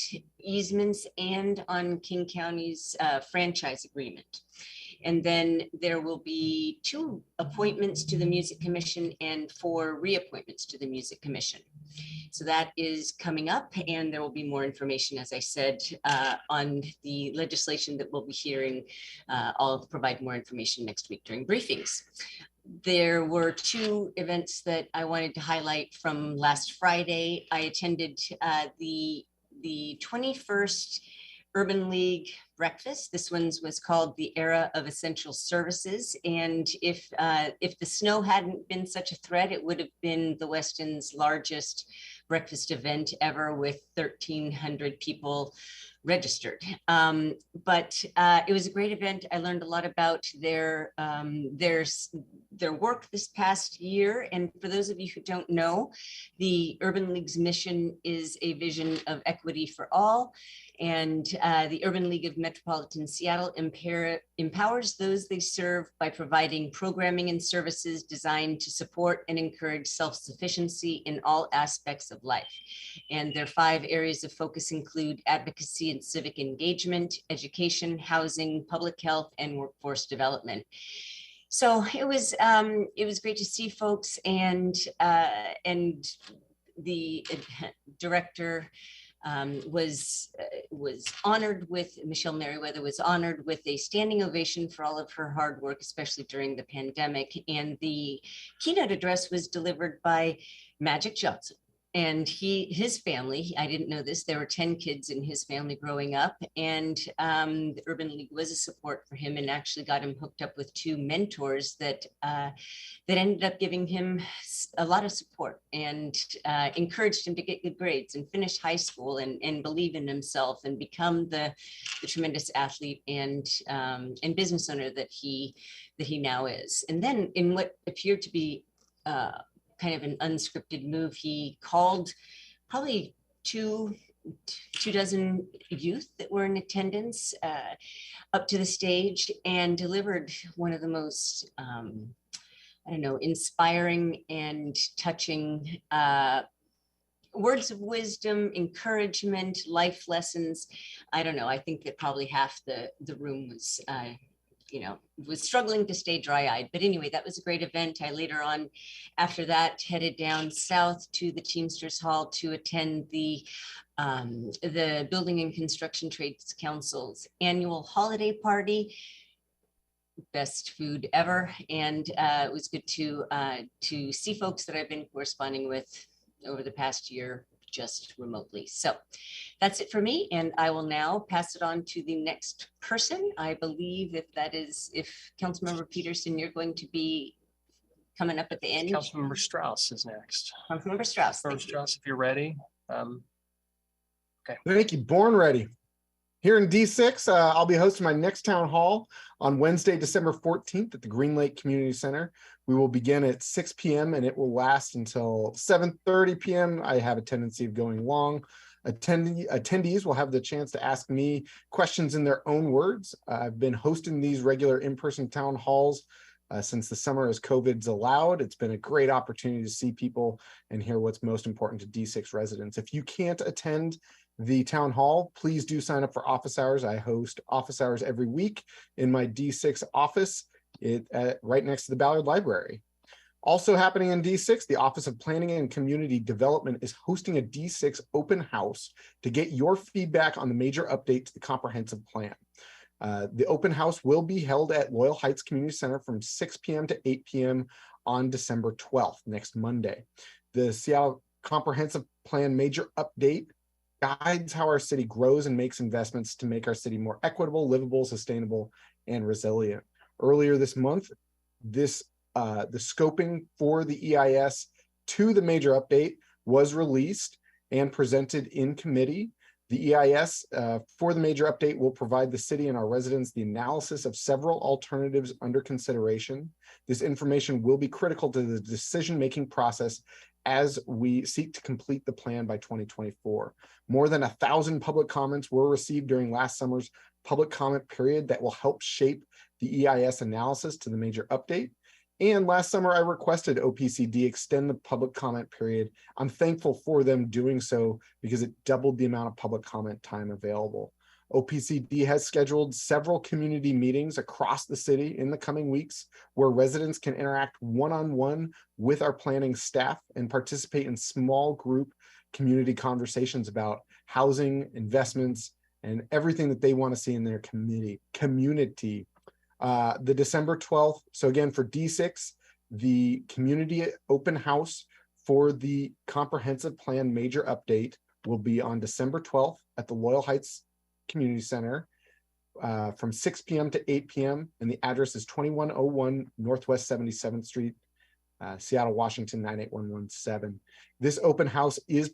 Speaker 20: easements and on King County's franchise agreement. And then there will be 2 appointments to the Music Commission and 4 reappointments to the Music Commission. So that is coming up, and there will be more information, as I said, on the legislation that we'll be hearing. I'll provide more information next week during briefings. There were 2 events that I wanted to highlight from last Friday. I attended the 21st Urban League breakfast. This one was called the Era of Essential Services. And if the snow hadn't been such a threat, it would have been the West End's largest breakfast event ever, with 1,300 people registered. But it was a great event. I learned a lot about their work this past year. And for those of you who don't know, the Urban League's mission is a vision of equity for all. And the Urban League of Metropolitan Seattle empowers those they serve by providing programming and services designed to support and encourage self-sufficiency in all aspects of life. And their 5 areas of focus include advocacy and civic engagement, education, housing, public health, and workforce development. So it was great to see folks, and the director was honored with, Michelle Merriweather was honored with a standing ovation for all of her hard work, especially during the pandemic. And the keynote address was delivered by Magic Johnson. And his family, I didn't know this, there were 10 kids in his family growing up, and the Urban League was a support for him and actually got him hooked up with 2 mentors that ended up giving him a lot of support and encouraged him to get good grades and finish high school and believe in himself and become the tremendous athlete and business owner that he now is. And then in what appeared to be kind of an unscripted move, he called probably two dozen youth that were in attendance up to the stage and delivered one of the most, inspiring and touching words of wisdom, encouragement, life lessons. I don't know. I think that probably half the room was, was struggling to stay dry-eyed. But anyway, that was a great event. I later on, after that, headed down south to the Teamsters Hall to attend the Building and Construction Trades Council's annual holiday party. Best food ever, and it was good to see folks that I've been corresponding with over the past year, just remotely. So that's it for me, and I will now pass it on to the next person. I believe if Councilmember Peterson, you're going to be coming up at the end.
Speaker 1: Councilmember Strauss is next.
Speaker 20: Councilmember Strauss.
Speaker 1: Councilmember Strauss, if you're ready. Okay.
Speaker 18: Thank you. Born ready. Here in D6, I'll be hosting my next town hall on Wednesday, December 14th at the Green Lake Community Center. We will begin at 6 p.m. and it will last until 7:30 p.m. I have a tendency of going long. Attendees will have the chance to ask me questions in their own words. I've been hosting these regular in-person town halls since the summer as COVID's allowed. It's been a great opportunity to see people and hear what's most important to D6 residents. If you can't attend the town hall, please do sign up for office hours. I host office hours every week in my D6 office right next to the Ballard Library. Also happening in D6, the Office of Planning and Community Development is hosting a D6 open house to get your feedback on the major update to the comprehensive plan. The open house will be held at Loyal Heights Community Center from 6 p.m. to 8 p.m. on December 12th, next Monday. The Seattle Comprehensive Plan major update guides how our city grows and makes investments to make our city more equitable, livable, sustainable, and resilient. Earlier this month, the scoping for the EIS to the major update was released and presented in committee. The EIS for the major update will provide the city and our residents the analysis of several alternatives under consideration. This information will be critical to the decision-making process as we seek to complete the plan by 2024. More than 1,000 public comments were received during last summer's public comment period that will help shape the EIS analysis to the major update. And last summer, I requested OPCD extend the public comment period. I'm thankful for them doing so because it doubled the amount of public comment time available. OPCD has scheduled several community meetings across the city in the coming weeks where residents can interact one-on-one with our planning staff and participate in small group community conversations about housing, investments, and everything that they want to see in their community. The December 12th, so again for D6, the community open house for the comprehensive plan major update will be on December 12th at the Loyal Heights Community Center from 6 p.m. to 8 p.m. and the address is 2101 Northwest 77th Street, Seattle, Washington 98117. This open house is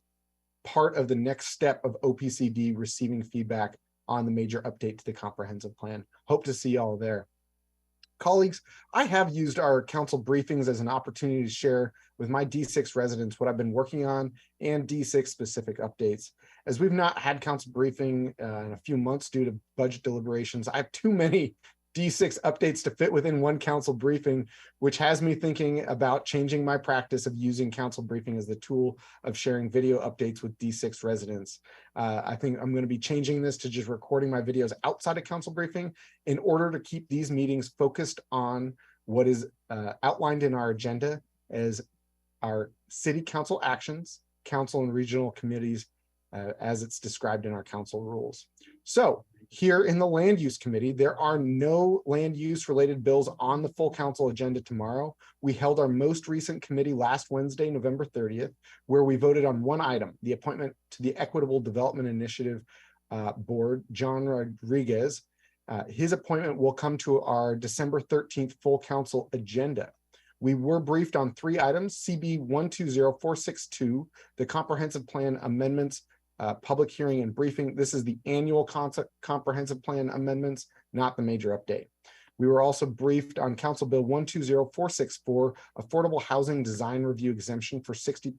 Speaker 18: part of the next step of OPCD receiving feedback on the major update to the comprehensive plan. Hope to see y'all there. Colleagues, I have used our council briefings as an opportunity to share with my D6 residents what I've been working on and D6 specific updates. As we've not had council briefing in a few months due to budget deliberations, I have too many D6 updates to fit within one council briefing, which has me thinking about changing my practice of using council briefing as the tool of sharing video updates with D6 residents. I think I'm going to be changing this to just recording my videos outside of council briefing in order to keep these meetings focused on what is outlined in our agenda as our city council actions, council and regional committees, as it's described in our council rules. So here in the Land Use Committee, there are no land use related bills on the full council agenda tomorrow. We held our most recent committee last Wednesday, November 30th, where we voted on one item, the appointment to the Equitable Development Initiative Board, John Rodriguez. His appointment will come to our December 13th full council agenda. We were briefed on three items, CB 120462, the comprehensive plan amendments, public hearing and briefing. This is the annual comprehensive plan amendments, not the major update. We were also briefed on Council Bill 120464, affordable housing design review exemption for 60%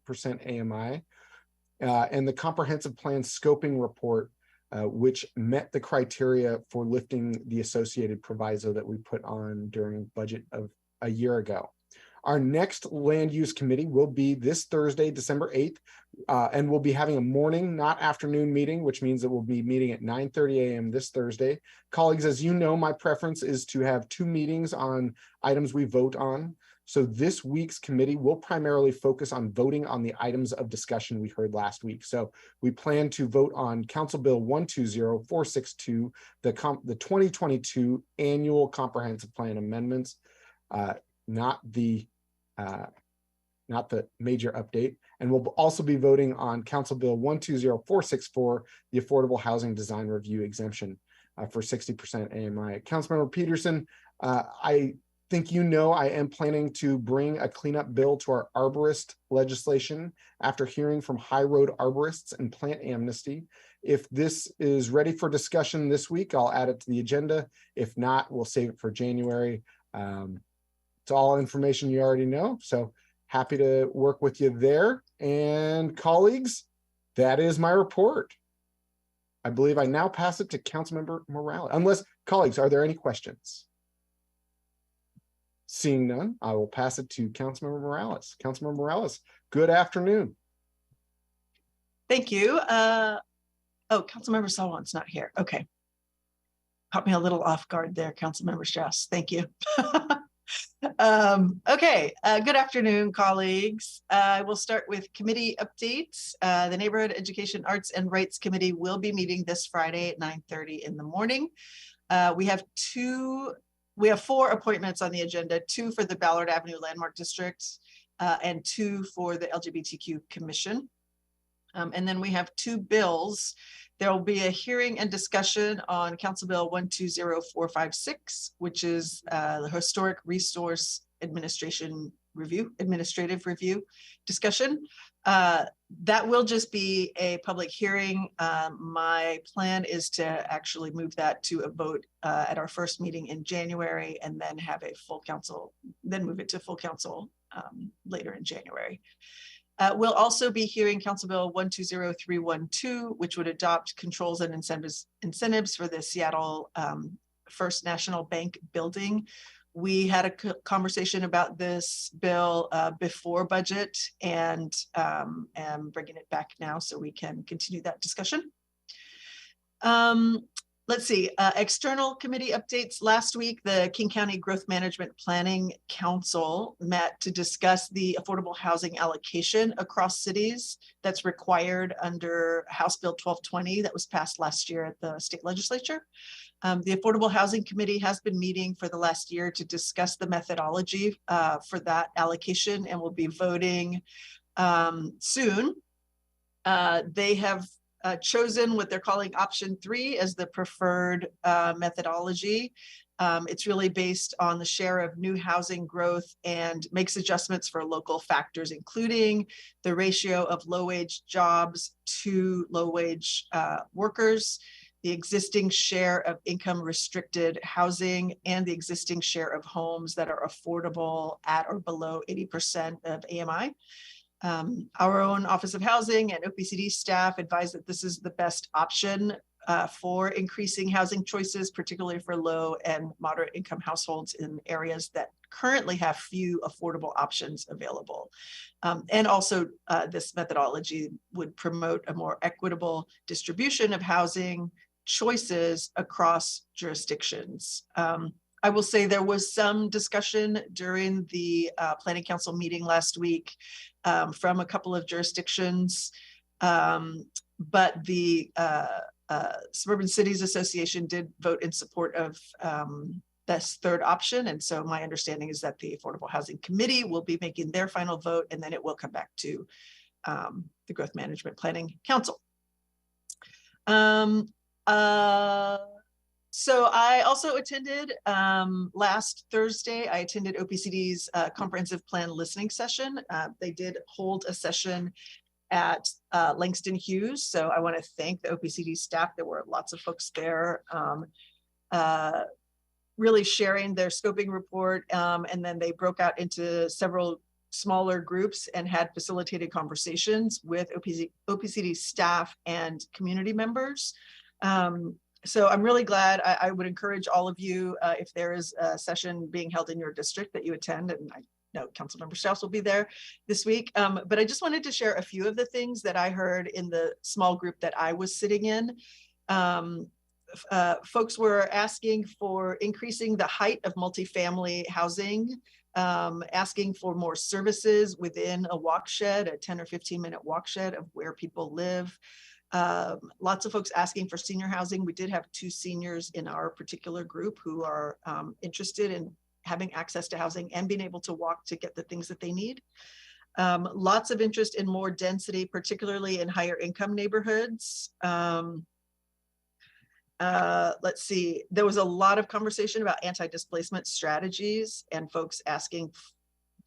Speaker 18: AMI, and the comprehensive plan scoping report, which met the criteria for lifting the associated proviso that we put on during budget of a year ago. Our next land use committee will be this Thursday, December 8th, and we'll be having a morning, not afternoon meeting, which means that we'll be meeting at 9:30 a.m. this Thursday. Colleagues, as you know, my preference is to have 2 meetings on items we vote on. So this week's committee will primarily focus on voting on the items of discussion we heard last week. So we plan to vote on Council Bill 120462, the 2022 Annual Comprehensive Plan Amendments, not the major update. And we'll also be voting on Council Bill 120464, the Affordable Housing Design Review Exemption for 60% AMI. Councilmember Peterson, I think you know I am planning to bring a cleanup bill to our arborist legislation after hearing from high road arborists and plant amnesty. If this is ready for discussion this week, I'll add it to the agenda. If not, we'll save it for January. It's all information you already know. So happy to work with you there. And colleagues, that is my report. I believe I now pass it to Councilmember Morales. Unless, colleagues, are there any questions? Seeing none, I will pass it to Councilmember Morales. Councilmember Morales, good afternoon.
Speaker 21: Thank you. Oh, Councilmember Salwan's not here. Okay. Caught me a little off guard there, Councilmember Strauss. Thank you. Okay, good afternoon, colleagues. I will start with committee updates. The Neighborhood Education Arts and Rights Committee will be meeting this Friday at 9:30 in the morning. We have 4 appointments on the agenda, 2 for the Ballard Avenue Landmark District and 2 for the LGBTQ Commission. And then we have 2 bills. There will be a hearing and discussion on Council Bill 120456, which is the Historic Resource Administrative Review discussion. That will just be a public hearing. My plan is to actually move that to a vote at our first meeting in January, and then have a full council, then move it to full council later in January. We'll also be hearing Council Bill 120312, which would adopt controls and incentives for the Seattle First National Bank building. We had a conversation about this bill before budget, and am bringing it back now so we can continue that discussion. Let's see, external committee updates. Last week, the King County Growth Management Planning Council met to discuss the affordable housing allocation across cities that's required under House Bill 1220 that was passed last year at the state legislature. The Affordable Housing Committee has been meeting for the last year to discuss the methodology for that allocation, and will be voting soon. They have chosen what they're calling option 3 as the preferred methodology. It's really based on the share of new housing growth and makes adjustments for local factors, including the ratio of low-wage jobs to low-wage workers, the existing share of income restricted housing, and the existing share of homes that are affordable at or below 80% of AMI. Our own Office of Housing and OPCD staff advise that this is the best option for increasing housing choices, particularly for low and moderate income households in areas that currently have few affordable options available. And also this methodology would promote a more equitable distribution of housing choices across jurisdictions. I will say there was some discussion during the Planning Council meeting last week from a couple of jurisdictions, but the Suburban Cities Association did vote in support of this third option. And so my understanding is that the Affordable Housing Committee will be making their final vote, and then it will come back to the Growth Management Planning Council. So I also attended last Thursday, I attended OPCD's comprehensive plan listening session. They did hold a session at Langston Hughes. So I want to thank the OPCD staff. There were lots of folks there really sharing their scoping report. And then they broke out into several smaller groups and had facilitated conversations with OPCD staff and community members. So I'm really glad. I would encourage all of you, if there is a session being held in your district, that you attend. And no, Councilmember Strauss will be there this week. But I just wanted to share a few of the things that I heard in the small group that I was sitting in. Folks were asking for increasing the height of multifamily housing, asking for more services within a walk shed, a 10 or 15-minute walk shed of where people live. Lots of folks asking for senior housing. We did have 2 seniors in our particular group who are interested in having access to housing and being able to walk to get the things that they need. Lots of interest in more density, particularly in higher income neighborhoods. Let's see, there was a lot of conversation about anti-displacement strategies and folks asking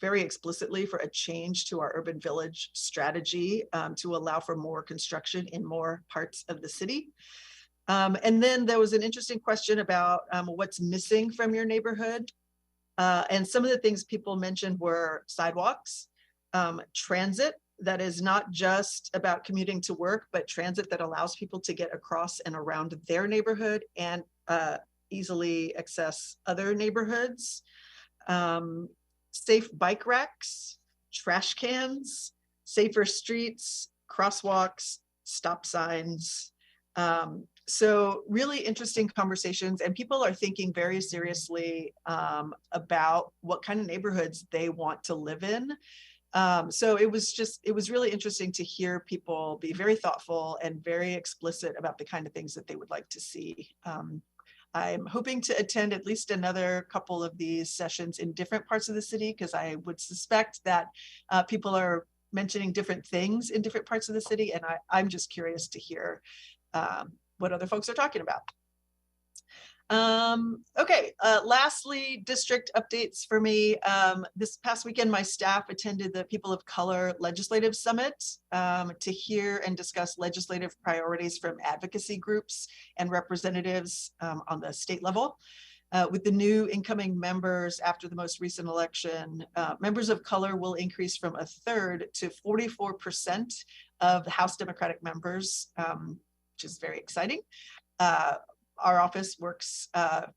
Speaker 21: very explicitly for a change to our urban village strategy to allow for more construction in more parts of the city. And then there was an interesting question about what's missing from your neighborhood. And some of the things people mentioned were sidewalks, transit that is not just about commuting to work, but transit that allows people to get across and around their neighborhood and easily access other neighborhoods. Safe bike racks, trash cans, safer streets, crosswalks, stop signs. So really interesting conversations, and people are thinking very seriously about what kind of neighborhoods they want to live in. So it was really interesting to hear people be very thoughtful and very explicit about the kind of things that they would like to see. I'm hoping to attend at least another couple of these sessions in different parts of the city, because I would suspect that people are mentioning different things in different parts of the city, and I'm just curious to hear what other folks are talking about. Okay, lastly, district updates for me. This past weekend, my staff attended the People of Color Legislative Summit to hear and discuss legislative priorities from advocacy groups and representatives on the state level. With the new incoming members after the most recent election, members of color will increase from 1/3 to 44% of the House Democratic members, which is very exciting. Our office works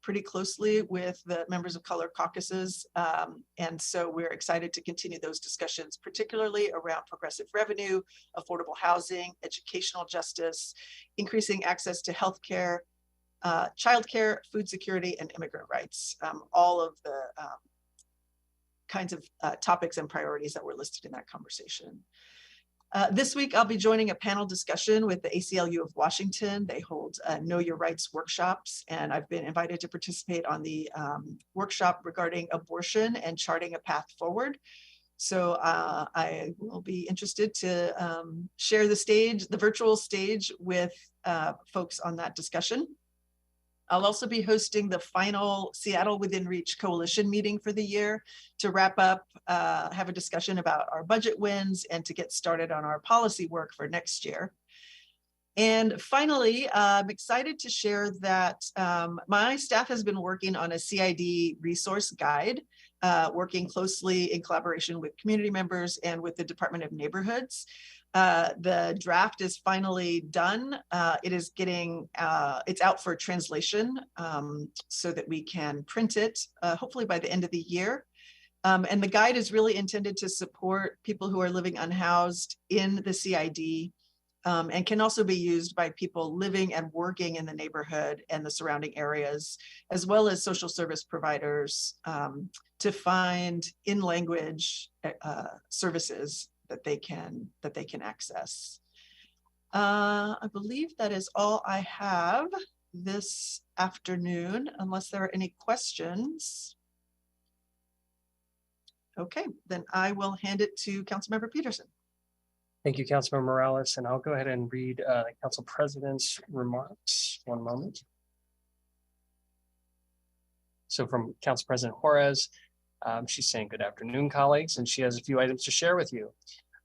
Speaker 21: pretty closely with the members of color caucuses. And so we're excited to continue those discussions, particularly around progressive revenue, affordable housing, educational justice, increasing access to healthcare, childcare, food security, and immigrant rights. All of the kinds of topics and priorities that were listed in that conversation. This week, I'll be joining a panel discussion with the ACLU of Washington. They hold Know Your Rights workshops, and I've been invited to participate on the workshop regarding abortion and charting a path forward. So I will be interested to share the stage, the virtual stage, with folks on that discussion. I'll also be hosting the final Seattle Within Reach Coalition meeting for the year to wrap up, have a discussion about our budget wins, and to get started on our policy work for next year. And finally, I'm excited to share that my staff has been working on a CID resource guide, working closely in collaboration with community members and with the Department of Neighborhoods. The draft is finally done. It is getting, it's out for translation so that we can print it, hopefully by the end of the year. And the guide is really intended to support people who are living unhoused in the CID, and can also be used by people living and working in the neighborhood and the surrounding areas, as well as social service providers, to find in language services that they can access. I believe that is all I have this afternoon, unless there are any questions. Okay, then I will hand it to Councilmember Peterson.
Speaker 1: Thank you, Councilmember Morales, and I'll go ahead and read the Council President's remarks. One moment. So from Council President Juarez, she's saying good afternoon, colleagues, and she has a few items to share with you.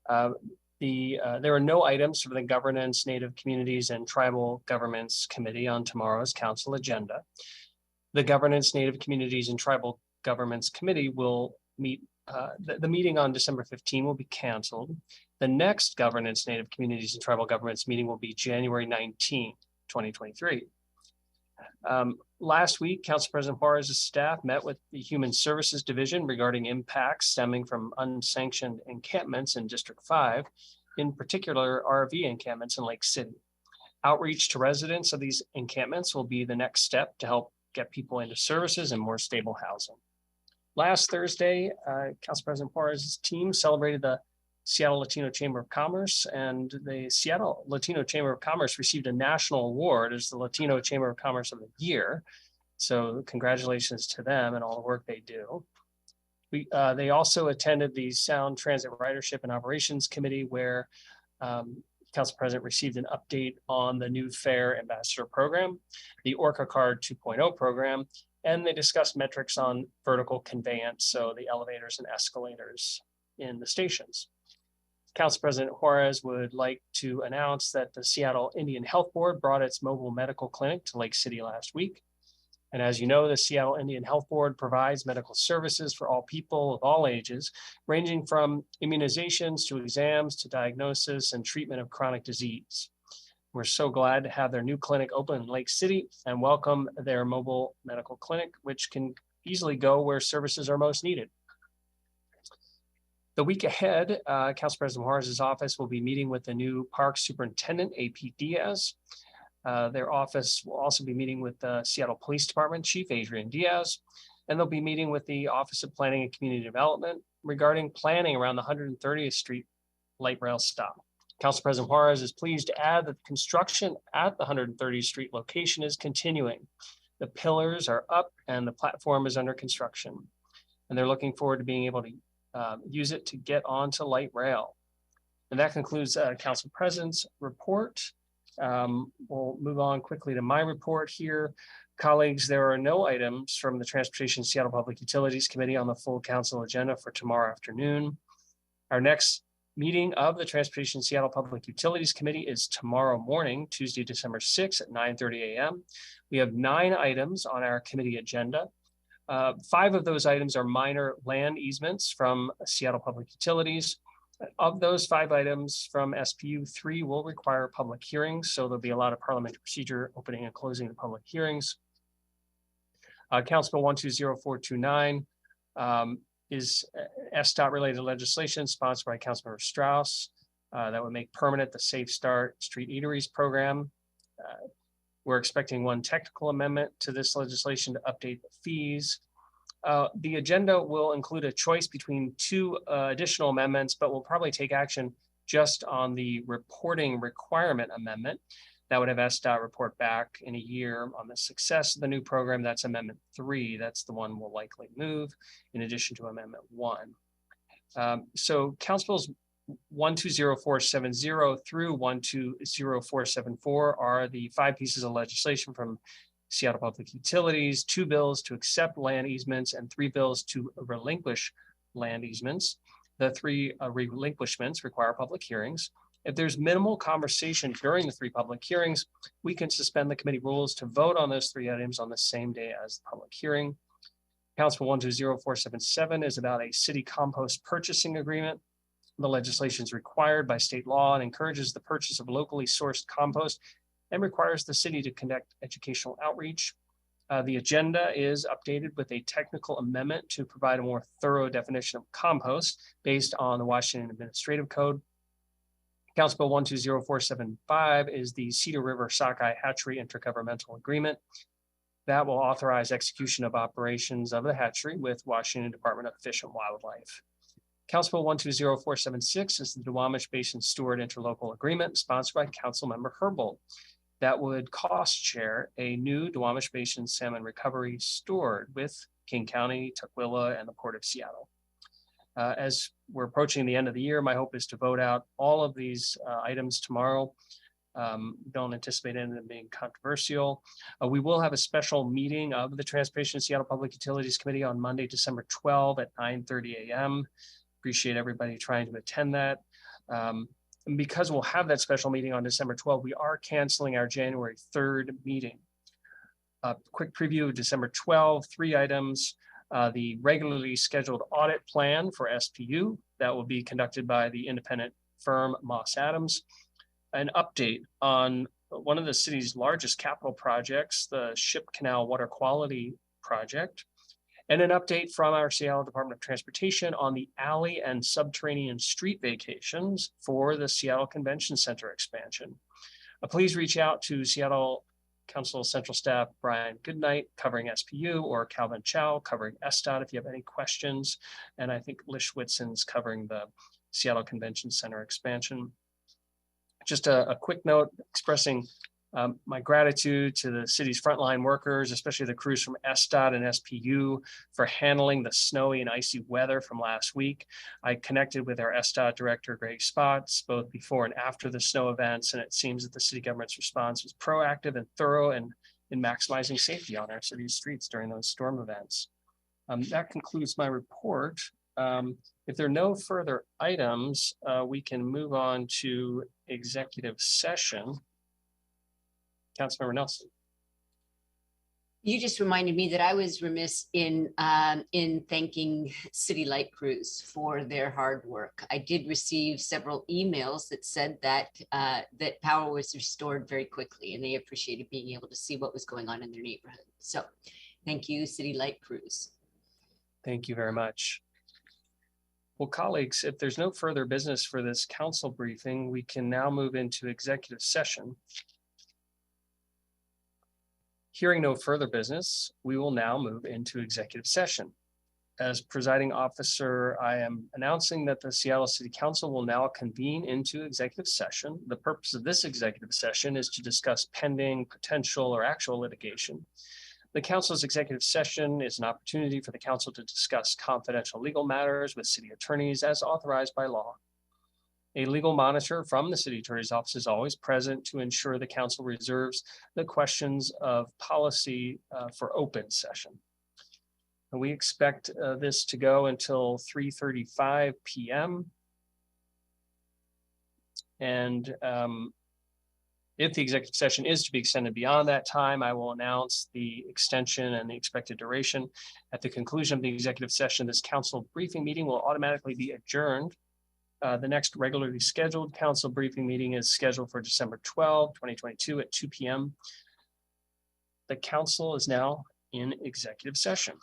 Speaker 1: There are no items for the Governance, Native Communities, and Tribal Governments Committee on tomorrow's council agenda. The Governance, Native Communities, and Tribal Governments Committee will meet, the meeting on December 15 will be canceled. The next Governance, Native Communities, and Tribal Governments meeting will be January 19, 2023. Last week, Council President Juarez's staff met with the Human Services Division regarding impacts stemming from unsanctioned encampments in District 5, in particular RV encampments in Lake City. Outreach to residents of these encampments will be the next step to help get people into services and more stable housing. Last Thursday, Council President Juarez's team celebrated the Seattle Latino Chamber of Commerce, and the Seattle Latino Chamber of Commerce received a national award as the Latino Chamber of Commerce of the Year. So congratulations to them and all the work they do. They also attended the Sound Transit Ridership and Operations Committee, where Council President received an update on the new Fare Ambassador Program, the Orca Card 2.0 program, and they discussed metrics on vertical conveyance, so the elevators and escalators in the stations. Council President Juarez would like to announce that the Seattle Indian Health Board brought its mobile medical clinic to Lake City last week. And as you know, the Seattle Indian Health Board provides medical services for all people of all ages, ranging from immunizations to exams to diagnosis and treatment of chronic disease. We're so glad to have their new clinic open in Lake City and welcome their mobile medical clinic, which can easily go where services are most needed. The week ahead, Council President Juarez's office will be meeting with the new Park Superintendent, AP Diaz. Their office will also be meeting with the Seattle Police Department Chief Adrian Diaz, and they'll be meeting with the Office of Planning and Community Development regarding planning around the 130th Street light rail stop. Council President Juarez is pleased to add that construction at the 130th Street location is continuing. The pillars are up and the platform is under construction, and they're looking forward to being able to use it to get onto light rail. And that concludes Council President's report. We'll move on quickly to my report here. Colleagues, there are no items from the Transportation Seattle Public Utilities Committee on the full council agenda for tomorrow afternoon. Our next meeting of the Transportation Seattle Public Utilities Committee is tomorrow morning, Tuesday, December 6th at 9:30 a.m. We have 9 items on our committee agenda. 5 of those items are minor land easements from Seattle Public Utilities. Of those 5 items from SPU, 3 will require public hearings, so there'll be a lot of parliamentary procedure opening and closing the public hearings. Council Bill 120429 is SDOT related legislation sponsored by Councilmember Strauss that would make permanent the Safe Start Street Eateries program. We're expecting 1 technical amendment to this legislation to update the fees. The agenda will include a choice between 2 additional amendments, but we'll probably take action just on the reporting requirement amendment. That would have SDOT report back in a year on the success of the new program. That's Amendment 3. That's the one we'll likely move in addition to Amendment 1. So Council Bills 120470 through 120474 are the 5 pieces of legislation from Seattle Public Utilities, 2 bills to accept land easements and 3 bills to relinquish land easements. The 3 relinquishments require public hearings. If there's minimal conversation during the 3 public hearings, we can suspend the committee rules to vote on those 3 items on the same day as the public hearing. Council 120477 is about a city compost purchasing agreement. The legislation is required by state law and encourages the purchase of locally sourced compost and requires the city to conduct educational outreach. The agenda is updated with a technical amendment to provide a more thorough definition of compost based on the Washington Administrative Code. Council Bill 120475 is the Cedar River Sockeye Hatchery Intergovernmental Agreement that will authorize execution of operations of the hatchery with Washington Department of Fish and Wildlife. Council Bill 120476 is the Duwamish Basin Steward Interlocal Agreement sponsored by Councilmember Herbold. That would cost share a new Duwamish Basin salmon recovery steward with King County, Tukwila, and the Port of Seattle. As we're approaching the end of the year, my hope is to vote out all of these items tomorrow. Don't anticipate any of them being controversial. We will have a special meeting of the Transportation Seattle Public Utilities Committee on Monday, December 12 at 9:30 a.m. Appreciate everybody trying to attend that. And because we'll have that special meeting on December 12, we are canceling our January 3rd meeting. A quick preview of December 12, 3 items. The regularly scheduled audit plan for SPU that will be conducted by the independent firm Moss Adams. An update on one of the city's largest capital projects, the Ship Canal Water Quality Project, and an update from our Seattle Department of Transportation on the alley and subterranean street vacations for the Seattle Convention Center expansion. Please reach out to Seattle Council Central Staff Brian Goodnight covering SPU, or Calvin Chow covering SDOT if you have any questions. And I think Lish Whitson's covering the Seattle Convention Center expansion. Just a quick note expressing my gratitude to the city's frontline workers, especially the crews from SDOT and SPU, for handling the snowy and icy weather from last week. I connected with our SDOT director, Greg Spots, both before and after the snow events, and it seems that the city government's response was proactive and thorough in maximizing safety on our city's streets during those storm events. That concludes my report. If there are no further items, we can move on to executive session. Councilmember Nelson.
Speaker 20: You just reminded me that I was remiss in thanking City Light Crews for their hard work. I did receive several emails that said that that power was restored very quickly, and they appreciated being able to see what was going on in their neighborhood. So thank you, City Light Crews.
Speaker 1: Thank you very much. Well, colleagues, if there's no further business for this council briefing, we can now move into executive session. Hearing no further business, we will now move into executive session. As presiding officer, I am announcing that the Seattle City Council will now convene into executive session. The purpose of this executive session is to discuss pending, potential, or actual litigation. The council's executive session is an opportunity for the council to discuss confidential legal matters with city attorneys as authorized by law. A legal monitor from the city attorney's office is always present to ensure the council reserves the questions of policy for open session. And we expect this to go until 3:35 p.m. And if the executive session is to be extended beyond that time, I will announce the extension and the expected duration. At the conclusion of the executive session, this council briefing meeting will automatically be adjourned. The next regularly scheduled council briefing meeting is scheduled for December 12, 2022 at 2 p.m. The council is now in executive session.